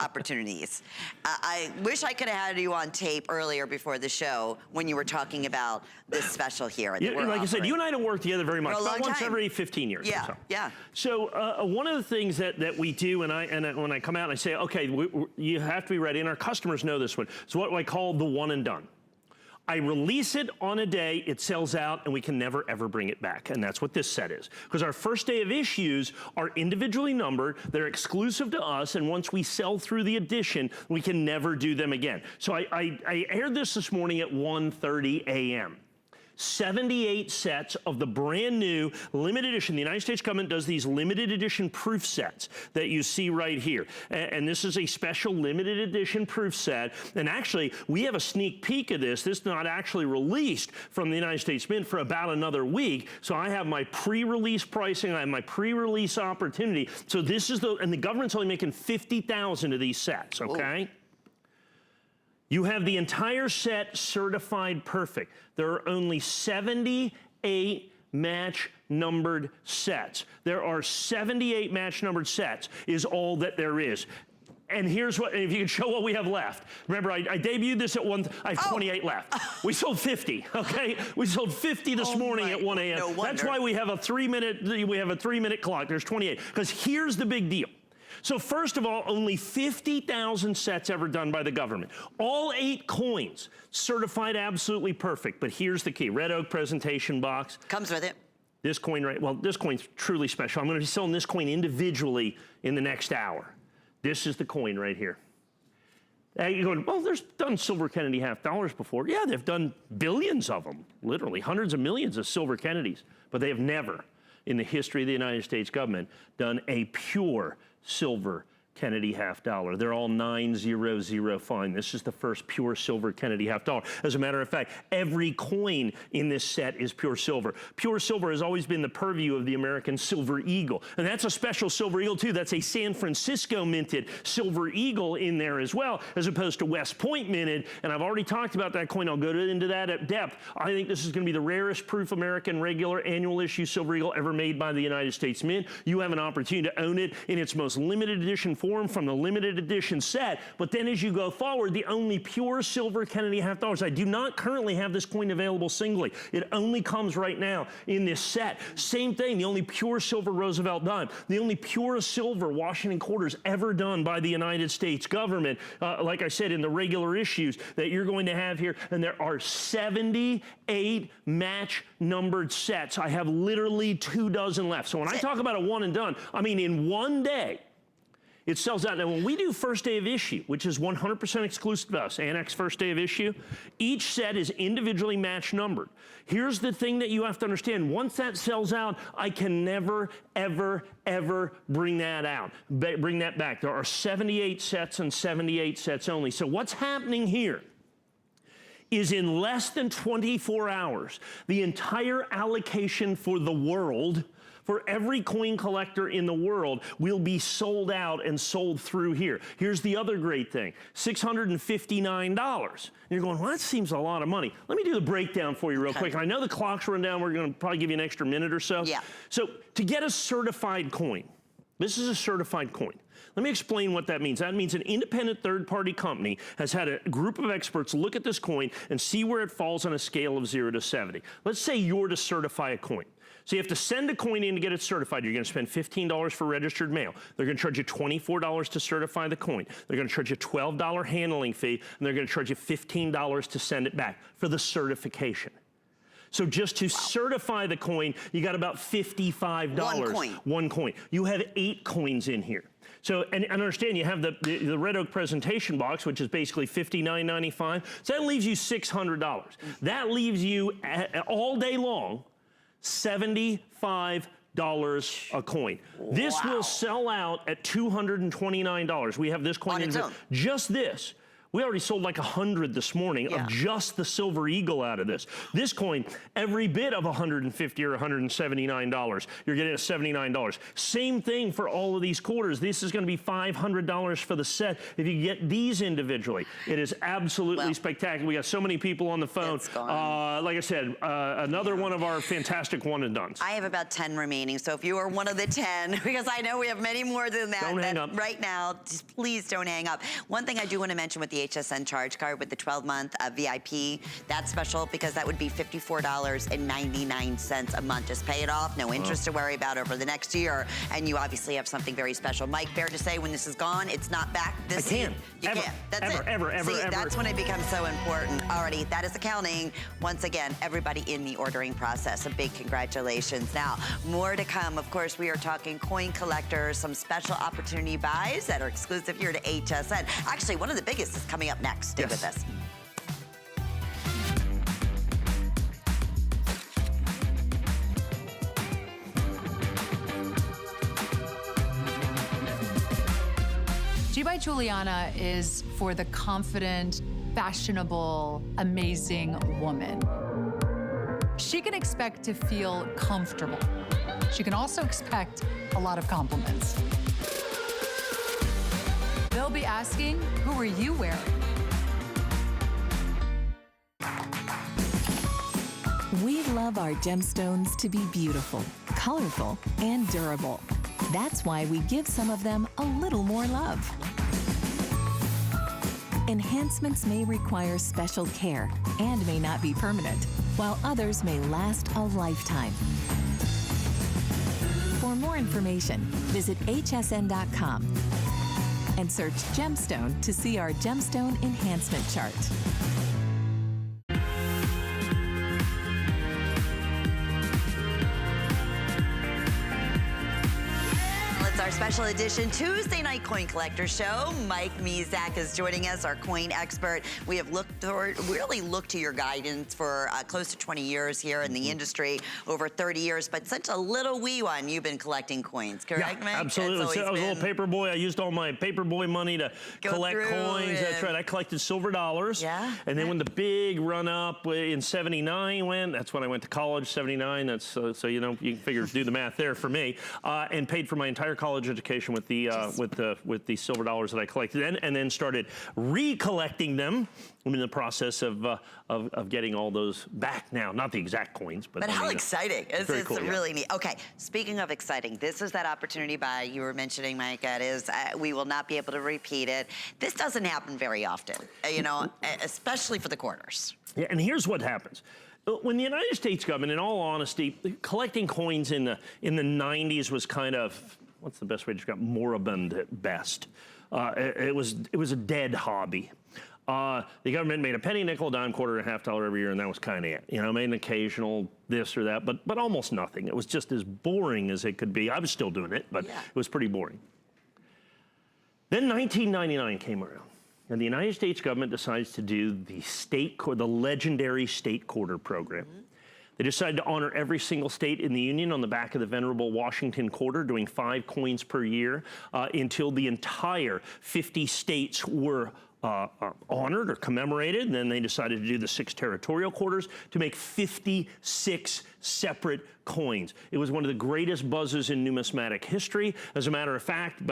Speaker 2: opportunities. I wish I could have had you on tape earlier before the show when you were talking about this special here.
Speaker 3: Like I said, you and I don't work together very much.
Speaker 2: For a long
Speaker 3: once
Speaker 2: time.
Speaker 3: every 15 years.
Speaker 2: Yeah,
Speaker 3: or so.
Speaker 2: yeah.
Speaker 3: So one of the things that we do, and when I come out and I say, okay, you have to be ready, and our customers know this one. It's what I call the one and done. I release it on a day, it sells out, and we can never, ever bring it back. And that's what this set is. Because our first day of issues are individually numbered, they're exclusive to us, and once we sell through the edition, we can never do them again. So I aired this morning at 1:30 a.m. 78 sets of the brand new limited edition. The United States government does these limited edition proof sets that you see right here. And this is a special limited edition proof set. And actually, we have a sneak peek of this. This is not actually released from the United States Mint for about another week. So I have my pre-release pricing, I have my pre-release opportunity. So this is and the government's only making 50,000 of these sets, okay? Ooh. You have the entire set certified perfect. There are only 78 match numbered sets. There are 78 match numbered sets is all that there is. And here's what, if you can show what we have left. Remember, I debuted this at 1, I have 28 left. We sold 50, okay? We sold 50 this morning at 1 a.m.
Speaker 2: No wonder.
Speaker 3: That's why we have a 3-minute clock. There's 28, because here's the big deal. So first of all, only 50,000 sets ever done by the government. All 8 coins certified absolutely perfect. But here's the key: red oak presentation box.
Speaker 2: Comes with it.
Speaker 3: This coin, this coin's truly special. I'm going to be selling this coin individually in the next hour. This is the coin right here. You're going, well, there's done silver Kennedy half dollars before. Yeah, they've done billions of them, literally hundreds of millions of silver Kennedys. But they have never, in the history of the United States government, done a pure silver Kennedy half dollar. They're all 900 fine. This is the first pure silver Kennedy half dollar. As a matter of fact, every coin in this set is pure silver. Pure silver has always been the purview of the American Silver Eagle. And that's a special Silver Eagle too. That's a San Francisco minted Silver Eagle in there as well, as opposed to West Point minted. And I've already talked about that coin. I'll go into that at depth. I think this is going to be the rarest proof American regular annual issue Silver Eagle ever made by the United States Mint. You have an opportunity to own it in its most limited edition form from the limited edition set. But then as you go forward, the only pure silver Kennedy half dollars. I do not currently have this coin available singly. It only comes right now in this set. Same thing, the only pure silver Roosevelt dime. The only pure silver Washington quarters ever done by the United States government. Like I said, in the regular issues that you're going to have here. And there are 78 match numbered sets. I have literally 24 left. So when I talk about a one and done, I mean in one day, it sells out. Now, when we do first day of issue, which is 100% exclusive to us, Annex first day of issue, each set is individually match numbered. Here's the thing that you have to understand. Once that sells out, I can never, ever, ever bring that back. There are 78 sets and 78 sets only. So what's happening here is in less than 24 hours, the entire allocation for the world, for every coin collector in the world, will be sold out and sold through here. Here's the other great thing, $659. And you're going, well, that seems a lot of money. Let me do the breakdown for you real quick. I know the clock's run down. We're going to probably give you an extra minute or so.
Speaker 2: Yeah.
Speaker 3: So to get a certified coin, this is a certified coin. Let me explain what that means. That means an independent third-party company has had a group of experts look at this coin and see where it falls on a scale of 0 to 70. Let's say you're to certify a coin. So you have to send a coin in to get it certified. You're going to spend $15 for registered mail. They're going to charge you $24 to certify the coin. They're going to charge you a $12 handling fee, and they're going to charge you $15 to send it back for the certification. So just to certify the coin, you got about $55.
Speaker 2: One coin.
Speaker 3: One coin. You have 8 coins in here. So, and understand, you have the red oak presentation box, which is basically $59.95. So that leaves you $600. That leaves you all day long $75 a coin. Wow. This will sell out at $229. We have this coin
Speaker 2: on its own.
Speaker 3: Just this We already sold like 100 this morning of just the Silver Eagle out of this. This coin, every bit of $150 or $179. You're getting a $79. Same thing for all of these quarters. This is going to be $500 for the set if you get these individually. It is absolutely spectacular. We got so many people on the phone. Like I said, another one of our fantastic one and dones.
Speaker 2: I have about 10 remaining, so if you are one of the 10, because I know we have many more than that,
Speaker 3: don't hang up.
Speaker 2: Right now, just please don't hang up. One thing I do want to mention with the HSN charge card with the 12-month VIP, that's special because that would be $54.99 a month. Just pay it off, no interest to worry about over the next year, and you obviously have something very special. Mike, fair to say when this is gone, it's not back this season? You can't. That's it.
Speaker 3: Ever.
Speaker 2: See, that's when it becomes so important. Alrighty, that is accounting. Once again, everybody in the ordering process, a big congratulations. Now, more to come. Of course, we are talking coin collectors, some special opportunity buys that are exclusive here to HSN. Actually, one of the biggest is coming up next. Stay with us.
Speaker 9: G by Juliana is for the confident, fashionable, amazing woman. She can expect to feel comfortable. She can also expect a lot of compliments. They'll be asking, who are you wearing?
Speaker 10: We love our gemstones to be beautiful, colorful, and durable. That's why we give some of them a little more love. Enhancements may require special care and may not be permanent, while others may last a lifetime. For more information, visit hsn.com and search gemstone to see our gemstone enhancement chart.
Speaker 2: Our special edition Tuesday night coin collector show. Mike Mizak is joining us, our coin expert. We have really looked to your guidance for close to 20 years here in the industry, over 30 years, but such a little wee one. You've been collecting coins, correct, Mike?
Speaker 3: Absolutely. So I was a little paper boy. I used all my paper boy money to collect coins. That's right. I collected silver dollars.
Speaker 2: Yeah.
Speaker 3: And then when the big run up in '79 went, that's when I went to college. '79. That's so you know you can figure do the math there for me, and paid for my entire college education with the silver dollars that I collected, and then started recollecting them. I'm in the process of getting all those back now. Not the exact coins, but
Speaker 2: how exciting! It's
Speaker 3: cool,
Speaker 2: really neat. Okay, speaking of exciting, this is that opportunity buy you were mentioning, Mike. That is, we will not be able to repeat it. This doesn't happen very often, you know, especially for the quarters.
Speaker 3: Yeah, and here's what happens. When the United States government, in all honesty, collecting coins in the 90s was kind of, what's the best way to describe it? Moribund at best. It was a dead hobby. The government made a penny, nickel, dime, quarter, and $half every year, and that was kind of it. You know, made an occasional this or that, but almost nothing. It was just as boring as it could be. I was still doing it, but it was pretty boring. Then 1999 came around, and the United States government decides to do the legendary state quarter program. They decided to honor every single state in the union on the back of the venerable Washington quarter, doing 5 coins per year until the entire 50 states were honored or commemorated. And then they decided to do the 6 territorial quarters to make 56 separate coins. It was one of the greatest buzzes in numismatic history. As a matter of fact,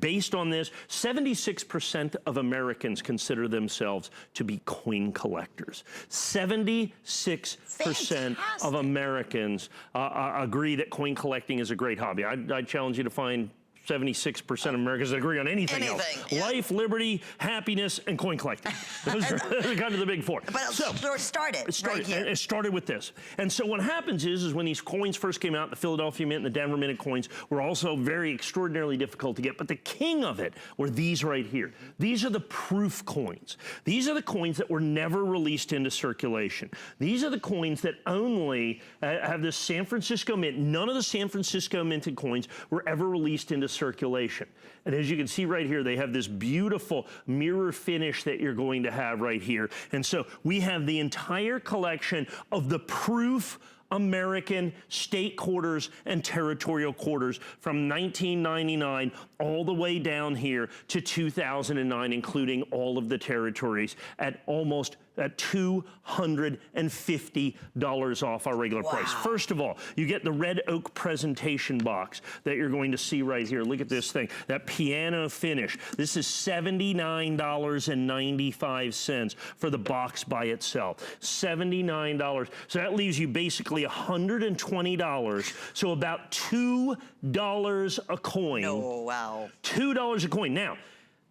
Speaker 3: based on this, 76% of Americans consider themselves to be coin collectors. 76% of Americans agree that coin collecting is a great hobby. I'd challenge you to find 76% of Americans that agree on anything else. Yeah. Life, liberty, happiness, and coin collecting. Those are kind of the big 4.
Speaker 2: But it started
Speaker 3: with this. And so what happens is when these coins first came out, the Philadelphia Mint and the Denver Mint coins were also very extraordinarily difficult to get. But the king of it were these right here. These are the proof coins. These are the coins that were never released into circulation. These are the coins that only have this San Francisco Mint. None of the San Francisco minted coins were ever released into circulation. And as you can see right here, they have this beautiful mirror finish that you're going to have right here. And so we have the entire collection of the proof American state quarters and territorial quarters from 1999 all the way down here to 2009, including all of the territories at almost at $250 off our regular price. First of all, you get the red oak presentation box that you're going to see right here. Look at this thing, that piano finish. This is $79.95 for the box by itself. $79. So that leaves you basically $120. So about $2 a coin.
Speaker 2: Oh, wow.
Speaker 3: $2 a coin. Now,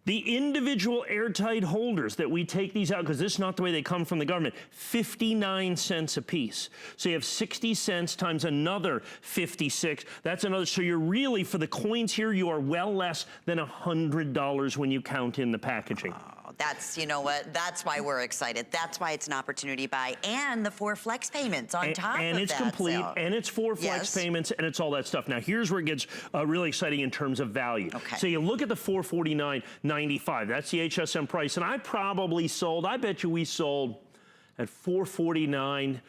Speaker 3: the individual airtight holders that we take these out, because this is not the way they come from the government, 59 cents a piece. So you have 60 cents times another 56. That's another, so you're really, for the coins here, you are well less than $100 when you count in the packaging.
Speaker 2: That's, you know what, that's why we're excited. That's why it's an opportunity buy, and the 4 flex payments on top of that.
Speaker 3: And it's complete, and it's 4 flex payments, and it's all that stuff. Now, here's where it gets really exciting in terms of value.
Speaker 2: Okay.
Speaker 3: So you look at the $449.95. That's the HSN price, and I probably sold, I bet you we sold at $449,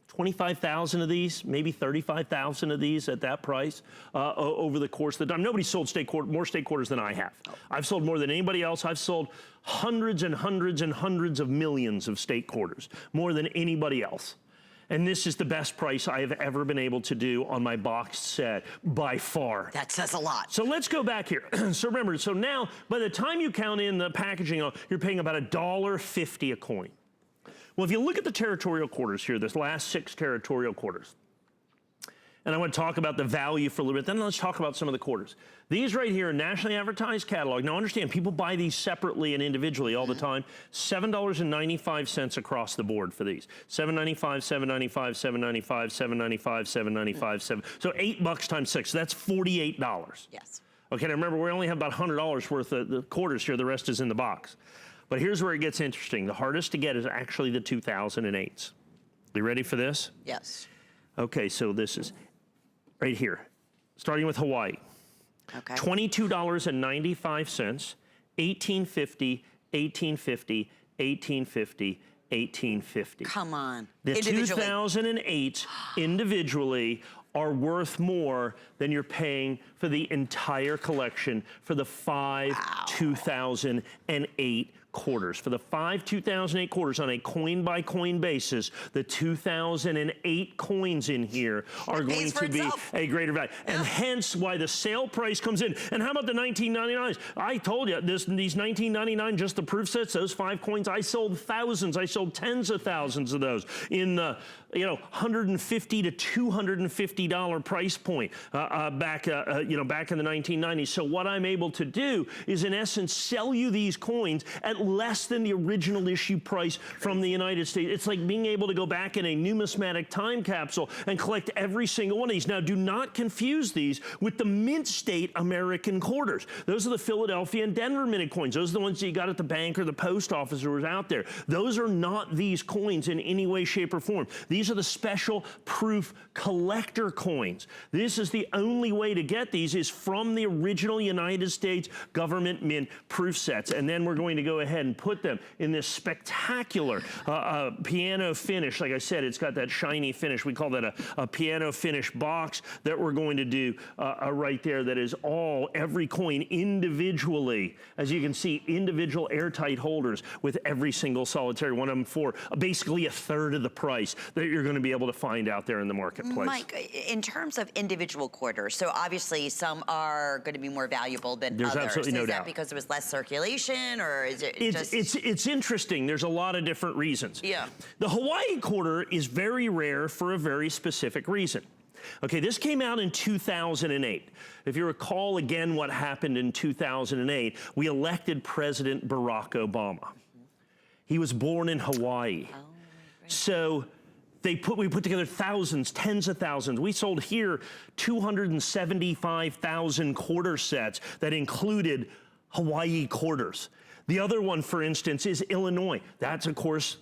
Speaker 3: 25,000 of these, maybe 35,000 of these at that price over the course of the time. Nobody sold more state quarters than I have. I've sold more than anybody else. I've sold hundreds and hundreds and hundreds of millions of state quarters, more than anybody else. And this is the best price I have ever been able to do on my boxed set, by far.
Speaker 2: That says a lot.
Speaker 3: So let's go back here. So remember, so now, by the time you count in the packaging, you're paying about $1.50 a coin. Well, if you look at the territorial quarters here, this last 6 territorial quarters, and I want to talk about the value for a little bit, then let's talk about some of the quarters. These right here are nationally advertised catalog. Now understand, people buy these separately and individually all the time. $7.95 across the board for these. $7.95, $7.95, $7.95, $7.95, $7.95, $7. So $8 times 6, so that's $48.
Speaker 2: Yes.
Speaker 3: Okay, now remember, we only have about $100 worth of the quarters here. The rest is in the box. But here's where it gets interesting. The hardest to get is actually the 2008s. You ready for this?
Speaker 2: Yes.
Speaker 3: Okay, so this is right here, starting with Hawaii.
Speaker 2: Okay.
Speaker 3: $22.95, $18.50, $18.50, $18.50, $18.50.
Speaker 2: Come on.
Speaker 3: The 2008 individually are worth more than you're paying for the entire collection for the 5 2008 quarters. For the 5 2008 quarters on a coin-by-coin basis, the 2008 coins in here are going to be a greater value. And hence why the sale price comes in. And how about the 1999s? I told you, these 1999, just the proof sets, those 5 coins, I sold thousands. I sold tens of thousands of those in the, $150 to $250 price point back in the 1990s. So what I'm able to do is, in essence, sell you these coins at less than the original issue price from the United States. It's like being able to go back in a numismatic time capsule and collect every single one of these. Now, do not confuse these with the mint state American quarters. Those are the Philadelphia and Denver minted coins. Those are the ones that you got at the bank or the post office or was out there. Those are not these coins in any way, shape, or form. These are the special proof collector coins. This is the only way to get these, is from the original United States government mint proof sets. And then we're going to go ahead and put them in this spectacular piano finish. Like I said, it's got that shiny finish. We call that a piano finish box that we're going to do right there. That is every coin individually. As you can see, individual airtight holders with every single solitary one of them for basically a third of the price that you're going to be able to find out there in the marketplace.
Speaker 2: Mike, in terms of individual quarters, so obviously some are going to be more valuable than
Speaker 3: There's
Speaker 2: others.
Speaker 3: absolutely no
Speaker 2: doubt. Is that
Speaker 3: doubt.
Speaker 2: because there was less circulation, or is it
Speaker 3: It's interesting. There's a lot of different reasons.
Speaker 2: Yeah.
Speaker 3: The Hawaii quarter is very rare for a very specific reason. Okay, this came out in 2008. If you recall again what happened in 2008, we elected President Barack Obama. He was born in Hawaii. Oh, right. So we put together thousands, tens of thousands. We sold here 275,000 quarter sets that included Hawaii quarters. The other one, for instance, is Illinois. That's, of course,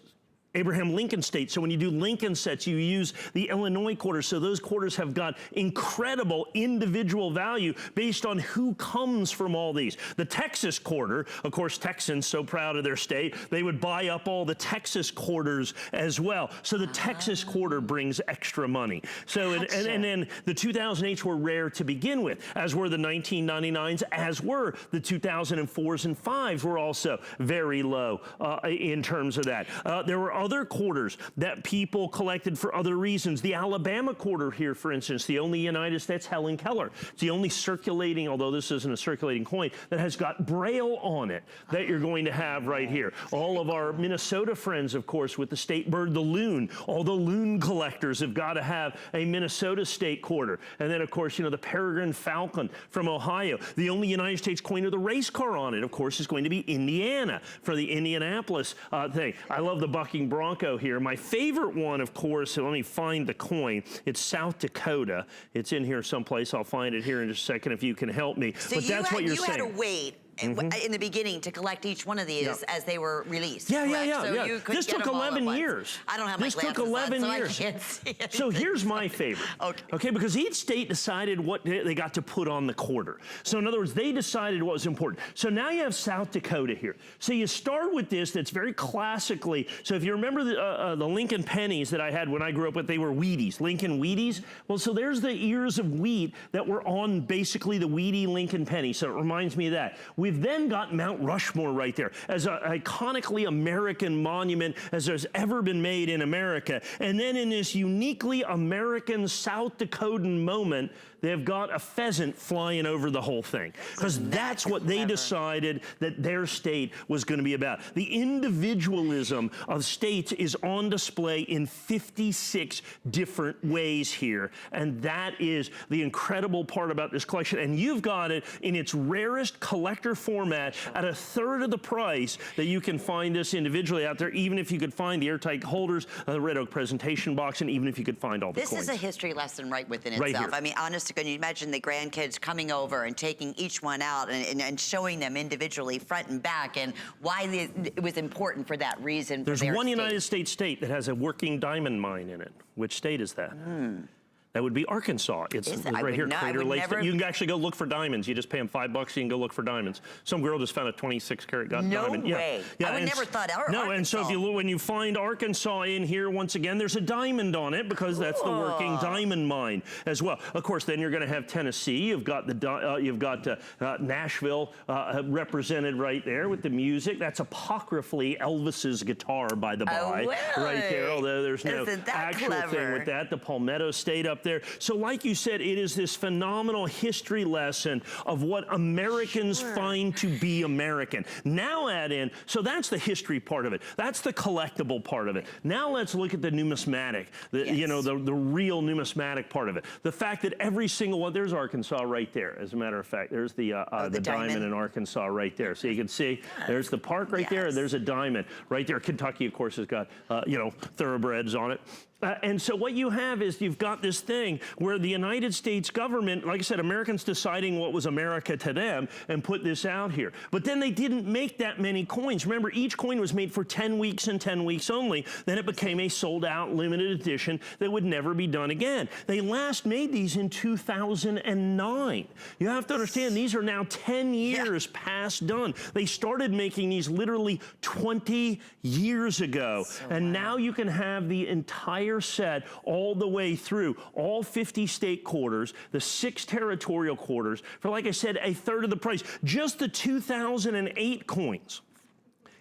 Speaker 3: Abraham Lincoln State. So when you do Lincoln sets, you use the Illinois quarters. So those quarters have got incredible individual value based on who comes from all these. The Texas quarter, of course, Texans so proud of their state, they would buy up all the Texas quarters as well. So the Texas quarter brings extra money. So and then the 2008s were rare to begin with, as were the 1999s, as were the 2004s and 5s were also very low in terms of that. There were other quarters that people collected for other reasons. The Alabama quarter here, for instance, the only United States Helen Keller. It's the only circulating, although this isn't a circulating coin, that has got Braille on it that you're going to have right here. All of our Minnesota friends, of course, with the state bird, the loon. All the loon collectors have got to have a Minnesota state quarter. And then, of course, you know, the peregrine falcon from Ohio. The only United States coin with a race car on it, of course, is going to be Indiana for the Indianapolis thing. I love the bucking bronco here. My favorite one, of course, so let me find the coin. It's South Dakota. It's in here someplace. I'll find it here in just a second if you can help me.
Speaker 2: So
Speaker 3: but that's what you're saying.
Speaker 2: You had to wait in the beginning to collect each one of these as they were released.
Speaker 3: Yeah.
Speaker 2: So
Speaker 3: this took 11 years.
Speaker 2: I don't have my
Speaker 3: glasses. This took 11 years.
Speaker 2: So I can't see anything.
Speaker 3: So here's my favorite. Okay, because each state decided what they got to put on the quarter. So in other words, they decided what was important. So now you have South Dakota here. So you start with this that's very classically, so if you remember the Lincoln pennies that I had when I grew up with, they were Wheaties, Lincoln Wheaties. Well, so there's the ears of wheat that were on basically the Wheatie Lincoln penny. So it reminds me of that. We've then got Mount Rushmore right there as an iconically American monument as there's ever been made in America. And then in this uniquely American South Dakotan moment, they've got a pheasant flying over the whole thing. Because that's what they decided that their state was going to be about. The individualism of states is on display in 56 different ways here. And that is the incredible part about this collection. And you've got it in its rarest collector format at a third of the price that you can find this individually out there, even if you could find the airtight holders, the red oak presentation box, and even if you could find all the coins.
Speaker 2: This is a history lesson right within itself.
Speaker 3: Here.
Speaker 2: I mean, honestly, can you imagine the grandkids coming over and taking each one out and showing them individually front and back and why it was important for that reason.
Speaker 3: There's one United States state that has a working diamond mine in it. Which state is that? That would be Arkansas. It's right here, Crater Lake. You can actually go look for diamonds. You just pay them $5, you can go look for diamonds. Some girl just found a 26-carat diamond.
Speaker 2: No way.
Speaker 3: Yeah,
Speaker 2: I would never thought Arkansas.
Speaker 3: No, and so if you when you find Arkansas in here, once again, there's a diamond on it because that's the working diamond mine as well. Of course, then you're going to have Tennessee. You've got Nashville represented right there with the music. That's apocryphally Elvis's guitar, by the by, right there. Although there's no actual thing with that. The Palmetto State up there. So like you said, it is this phenomenal history lesson of what Americans find to be American. Now add in, so that's the history part of it. That's the collectible part of it. Now let's look at the numismatic, you know, the real numismatic part of it. The fact that every single one, there's Arkansas right there, as a matter of fact. There's the diamond in Arkansas right there. So you can see, there's the park right there, and there's a diamond right there. Kentucky, of course, has got, you know, thoroughbreds on it. And so what you have is you've got this thing where the United States government, like I said, Americans deciding what was America to them and put this out here. But then they didn't make that many coins. Remember, each coin was made for 10 weeks and 10 weeks only. Then it became a sold-out limited edition that would never be done again. They last made these in 2009. You have to understand, these are now 10 years past done. They started making these literally 20 years ago. And now you can have the entire set all the way through, all 50 state quarters, the 6 territorial quarters, for, like I said, a third of the price. Just the 2008 coins,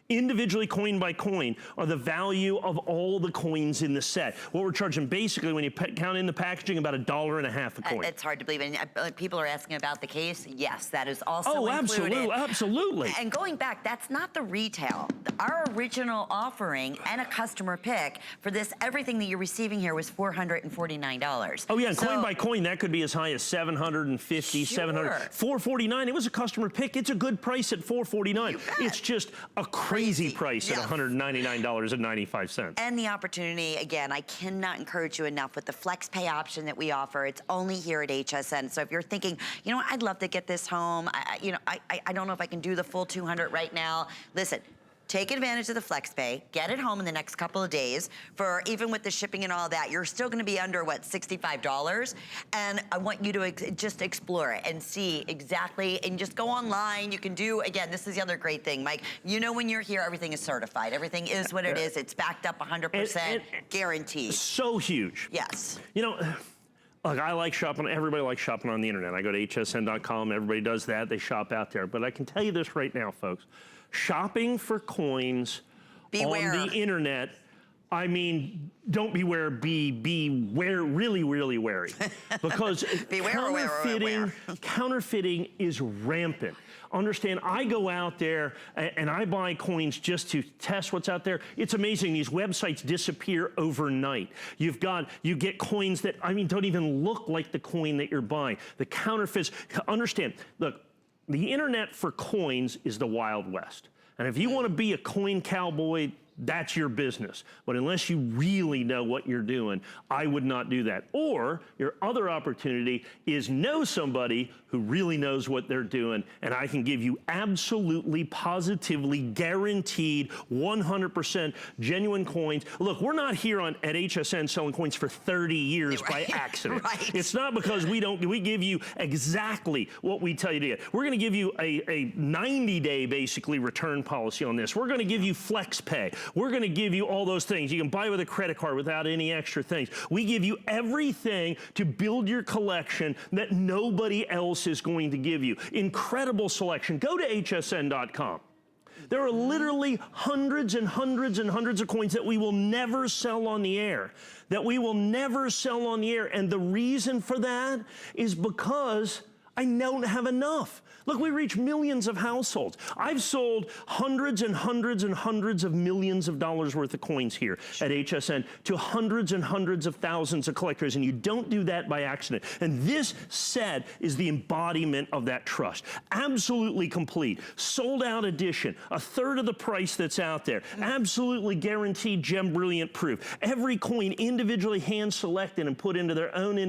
Speaker 3: individually coin by coin, are the value of all the coins in the set. What we're charging basically, when you count in the packaging, about $1.50 a coin.
Speaker 2: It's hard to believe. And people are asking about the case. Yes, that is also included.
Speaker 3: Absolutely.
Speaker 2: And going back, that's not the retail. Our original offering and a customer pick for this, everything that you're receiving here was $449.
Speaker 3: Oh yeah, and coin by coin, that could be as high as $750, $700, $449. It was a customer pick. It's a good price at $449. It's just a crazy price at $199.95.
Speaker 2: And the opportunity, again, I cannot encourage you enough with the flex pay option that we offer. It's only here at HSN. So if you're thinking, you know what, I'd love to get this home. I don't know if I can do the full 200 right now. Listen. take advantage of the FlexPay, get it home in the next couple of days. For even with the shipping and all that, you're still gonna be under, what, $65? And I want you to just explore it and see exactly, and just go online. You can do, again, this is the other great thing, Mike. You know when you're here, everything is certified. Everything is what it is. It's backed up 100%, guaranteed.
Speaker 3: So huge.
Speaker 2: Yes.
Speaker 3: You know, look, I like shopping. Everybody likes shopping on the internet. I go to hsn.com. Everybody does that. They shop out there. But I can tell you this right now, folks. Shopping for coins on the internet, I mean, don't beware, beware, really, really wary. Because counterfeiting is rampant. Understand, I go out there and I buy coins just to test what's out there. It's amazing, these websites disappear overnight. You get coins that, I mean, don't even look like the coin that you're buying. The counterfeits, understand, look, the internet for coins is the Wild West. And if you want to be a coin cowboy, that's your business. But unless you really know what you're doing, I would not do that. Or your other opportunity is know somebody who really knows what they're doing, and I can give you absolutely, positively guaranteed 100% genuine coins. Look, we're not here at HSN selling coins for 30 years by accident. It's not because we give you exactly what we tell you to get. We're gonna give you a 90-day, basically, return policy on this. We're gonna give you FlexPay. We're gonna give you all those things. You can buy with a credit card without any extra things. We give you everything to build your collection that nobody else is going to give you. Incredible selection. Go to hsn.com. There are literally hundreds and hundreds and hundreds of coins that we will never sell on the air. And the reason for that is because I don't have enough. Look, we reach millions of households. I've sold hundreds and hundreds and hundreds of millions of dollars worth of coins here at HSN to hundreds and hundreds of thousands of collectors, and you don't do that by accident. And this set is the embodiment of that trust. Absolutely complete. Sold out edition, a third of the price that's out there. Absolutely guaranteed gem brilliant proof. Every coin individually hand selected and put into their own